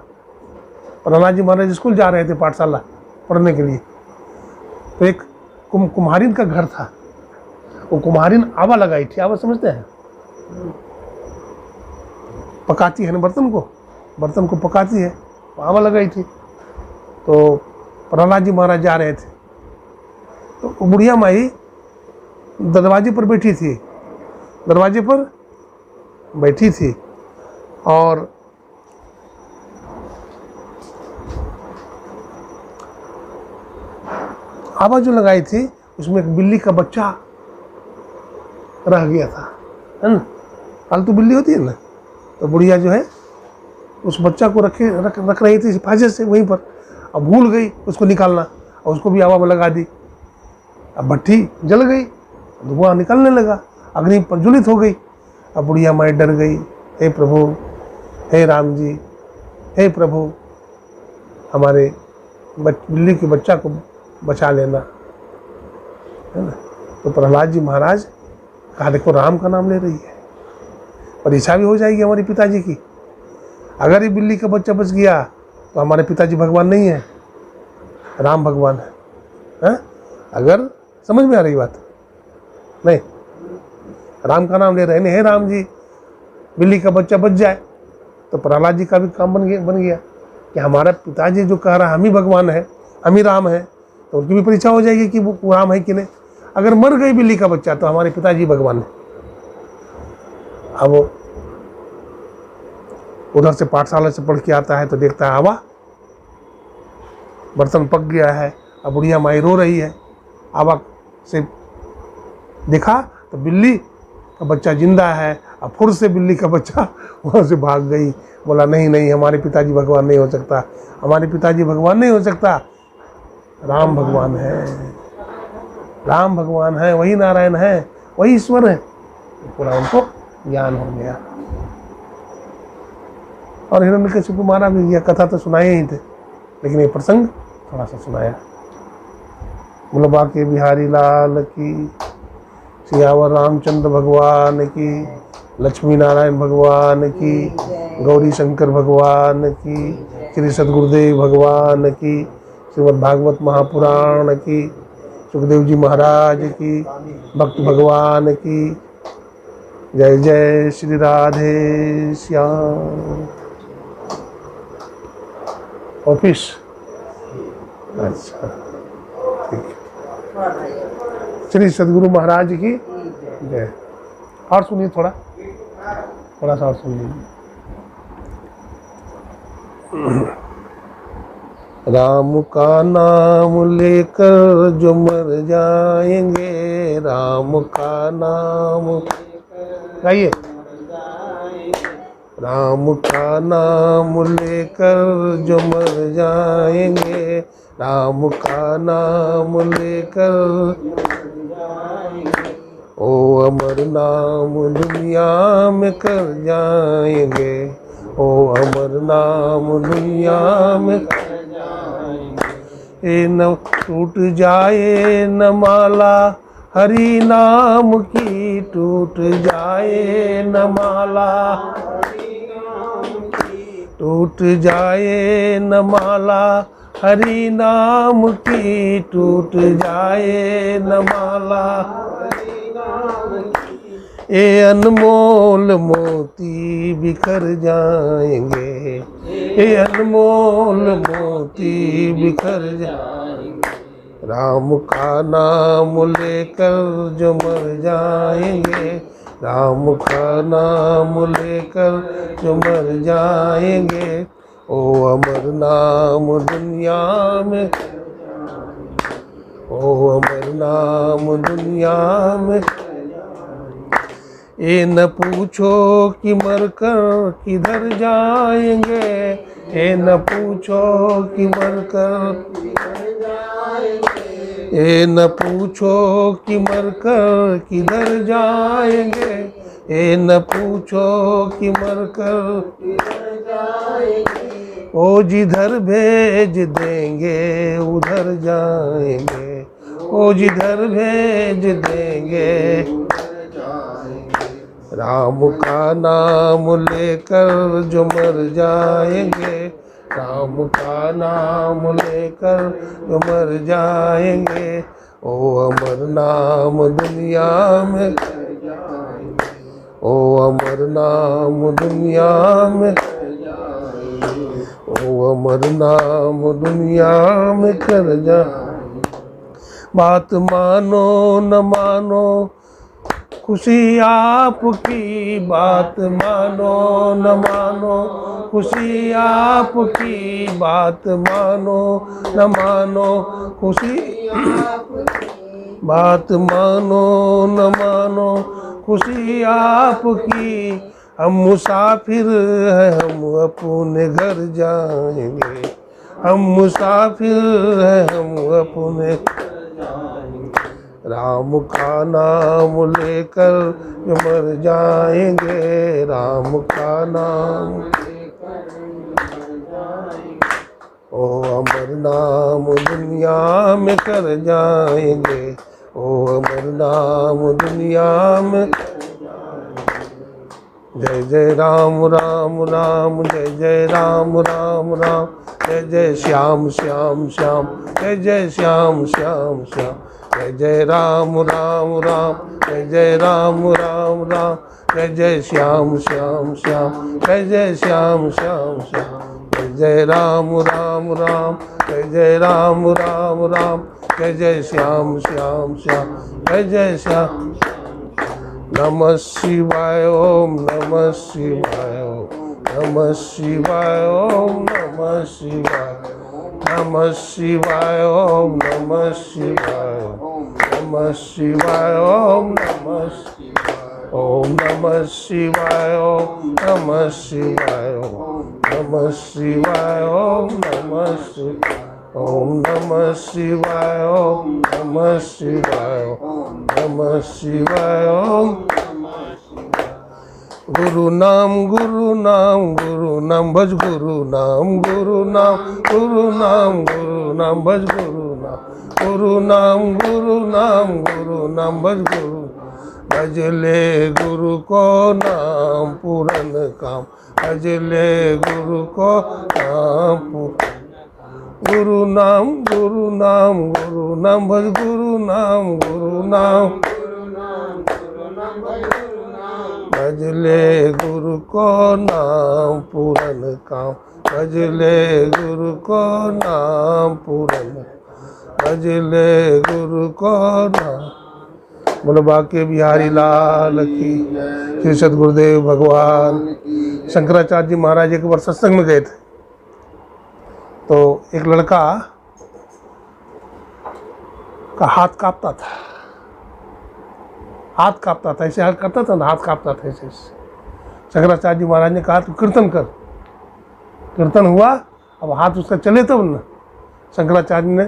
प्रहलाद जी महाराज स्कूल जा रहे थे पाठशाला पढ़ने के लिए, तो एक कुम्हारिन का घर था। वो कुम्हारिन आवा लगाई थी, आवा समझते हैं, पकाती है ना बर्तन को पकाती है, आवा लगाई थी। तो प्रहलाद जी महाराज जा रहे थे, तो बुढ़िया माई दरवाजे पर बैठी थी, और आवाज जो लगाई थी उसमें एक बिल्ली का बच्चा रह गया था, है ना। पालतू बिल्ली होती है ना, तो बुढ़िया जो है उस बच्चा को रख रही थी हिफाजत से वहीं पर। अब भूल गई उसको निकालना, और उसको भी आवा में लगा दी। अब भट्ठी जल गई, धुआं निकलने लगा, अग्नि प्रज्वलित हो गई। अब बुढ़िया माई डर गई, हे प्रभु, हे राम जी, हे प्रभु, हमारे बिल्ली के बच्चा को बचा लेना, है ना। तो प्रहलाद जी महाराज कहा, देखो राम का नाम ले रही है, परीक्षा भी हो जाएगी हमारे पिताजी की। अगर ये बिल्ली का बच्चा बच गया तो हमारे पिताजी भगवान नहीं है, राम भगवान है। अगर समझ में आ रही बात नहीं, राम का नाम ले रहे हैं, हे राम जी, बिल्ली का बच्चा बच जाए। तो प्रहलाद जी का भी काम बन गया कि हमारा पिताजी जो कह रहा है हम ही भगवान है, हम ही राम है, तो उनकी भी परीक्षा हो जाएगी कि वो राम है कि नहीं। अगर मर गई बिल्ली का बच्चा तो हमारे पिताजी भगवान है। अब उधर से पाठशाला से पढ़ के आता है तो देखता है आवा बर्तन पक गया है। अब बुढ़िया माई रो रही है, आवा से देखा तो बिल्ली का बच्चा जिंदा है। अब फिर से बिल्ली का बच्चा वहाँ से भाग गई, बोला नहीं नहीं, हमारे पिताजी भगवान नहीं हो सकता, हमारे पिताजी भगवान नहीं हो सकता, राम भगवान है, राम भगवान है, वही नारायण है, वही ईश्वर है। पूरा उनको ज्ञान हो गया और हिरण्यकशिपु मारा भी गया। कथा तो सुनाए ही थे, लेकिन ये प्रसंग थोड़ा सा सुनाया। बोलो बाके बिहारी लाल की, सियावर रामचंद्र भगवान की, लक्ष्मी नारायण भगवान की, गौरी शंकर भगवान की, श्री सद्गुरुदेव भगवान की, श्रीमद् भागवत महापुराण की, सुखदेव जी महाराज की, भक्त भगवान की। जय जय श्री राधे श्याम। ऑफिस अच्छा ठीक है। श्री सद्गुरु महाराज की जय। और सुनिए, थोड़ा सा और सुनिए। राम का नाम लेकर जो मर जाएंगे, राम का नाम गाइए। राम का नाम लेकर जो मर जाएंगे, राम का नाम लेकर ओ अमर नाम दुनिया में कर जाएंगे, ओ अमर नाम दुनिया में कर जाएंगे। न टूट जाए न माला हरि नाम की, टूट जाए न माला, टूट जाए न माला हरि नाम की, टूट जाए न माला। ये अनमोल मोती बिखर जाएंगे, ये अनमोल मोती बिखर जाएंगे। राम का नाम लेकर जो मर जाएंगे, राम का नाम लेकर जो मर जाएंगे, ओ अमर नाम दुनिया में, ओ अमर नाम दुनिया में। ये न पूछो कि मरकर किधर जाएंगे, ये न पूछो कि मरकर किधर जाएंगे, ये न पूछो कि मरकर किधर जाएंगे, ये न पूछो कि मरकर किधर जाएंगे, ओ जिधर भेज देंगे उधर जाएंगे, ओ जिधर भेज देंगे उधर जाएंगे। राम का नाम लेकर जो मर जाएंगे, राम का नाम लेकर जो मर जाएंगे, ओ अमर नाम दुनिया में, ओ अमर नाम दुनिया में, ओ अमर नाम दुनिया में कर जा। बात मानो न मानो खुशी आपकी, बात मानो न मानो खुशी आपकी, बात मानो न मानो खुशी, बात मानो न मानो खुशी आपकी। हम मुसाफिर हैं हम अपने घर जाएंगे, हम मुसाफिर हैं हम अपने, राम का नाम लेकर जो मर जाएंगे, राम का नाम ओ अमर नाम दुनिया में कर जाएंगे, ओ अमर नाम दुनिया में। जय जय राम राम राम, जय जय राम राम राम, जय जय श्याम श्याम श्याम, जय जय श्याम श्याम श्याम, जय जय राम राम राम, जय जय राम राम राम, जय जय श्याम श्याम श्याम, जय जय श्याम श्याम श्याम, जय जय राम राम राम, जय जय राम राम राम, जय जय श्याम श्याम श्याम, जय जय श्याम। नमः शिवाय ओम नमः शिवाय ओम नमः शिवाय ओम नमः शिवाय, नमः शिवाय ओम नमः शिवाय नमः शिवाय ओम नमः शिवाय, ओम नमः शिवाय ओम नमः शिवाय ओम नमः शिवाय ओम नमः शिवाय, ओम नमः शिवाय ओम नमः शिवाय ओम नमः शिवाय ओम। गुरु नाम गुरु नाम गुरु नाम भज, गुरु नाम गुरु नाम गुरु नाम गुरु नाम भज, गुरु नाम गुरु नाम गुरु नाम गुरु नाम भज, गुरु भज ले गुरु को नाम पूरन काम, भज ले गुरु को नाम पूरन, गुरु नाम गुरु नाम गुरु नाम भज, गुरु नाम गुरु नाम भज ले गुरु को नाम पूरन काम, भज ले गुरु को नाम पूरन, भज ले गुरु को नाम। बोलो बाके बिहारी लाल की, श्री सद्गुरुदेव भगवान। शंकराचार्य जी महाराज एक बार सत्संग में गए थे, तो एक लड़का का हाथ कांपता था, हाथ कांपता था, ऐसे हाथ करता था ना, हाथ कांपता था ऐसे। शंकराचार्य जी महाराज ने कहा तू कीर्तन कर, कीर्तन हुआ, अब हाथ उसका चले तब ना। शंकराचार्य ने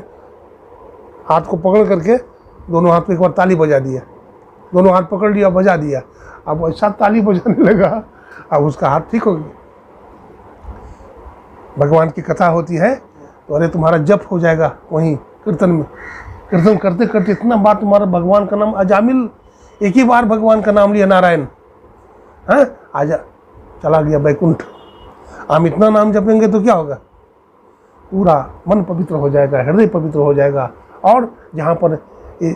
हाथ को पकड़ करके दोनों हाथ पे एक बार ताली बजा दिया, दोनों हाथ पकड़ लिया, बजा दिया, अब ऐसा ताली बजाने लगा, अब उसका हाथ ठीक हो गया। भगवान की कथा होती है तो अरे तुम्हारा जप हो जाएगा वहीं कीर्तन में, कीर्तन करते करते इतना बार तुम्हारा भगवान का नाम, अजामिल एक ही बार भगवान का नाम लिया, नारायण, हाँ आजा, चला गया बैकुंठ। हम इतना नाम जपेंगे तो क्या होगा, पूरा मन पवित्र हो जाएगा, हृदय पवित्र हो जाएगा, और जहाँ पर ये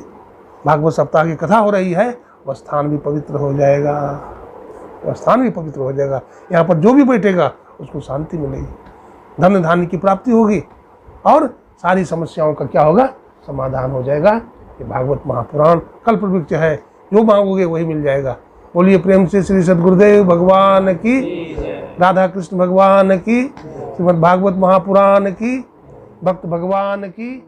भागवत सप्ताह की कथा हो रही है वह स्थान भी पवित्र हो जाएगा, वह स्थान भी पवित्र हो जाएगा। यहाँ पर जो भी बैठेगा उसको शांति मिलेगी, धन धान्य की प्राप्ति होगी, और सारी समस्याओं का क्या होगा, समाधान हो जाएगा। ये भागवत महापुराण कल्प वृक्ष है, जो मांगोगे वही मिल जाएगा। बोलिए प्रेम से श्री सद्गुरुदेव भगवान की, राधा कृष्ण भगवान की, श्रीमद् भागवत महापुराण की, भक्त भगवान की।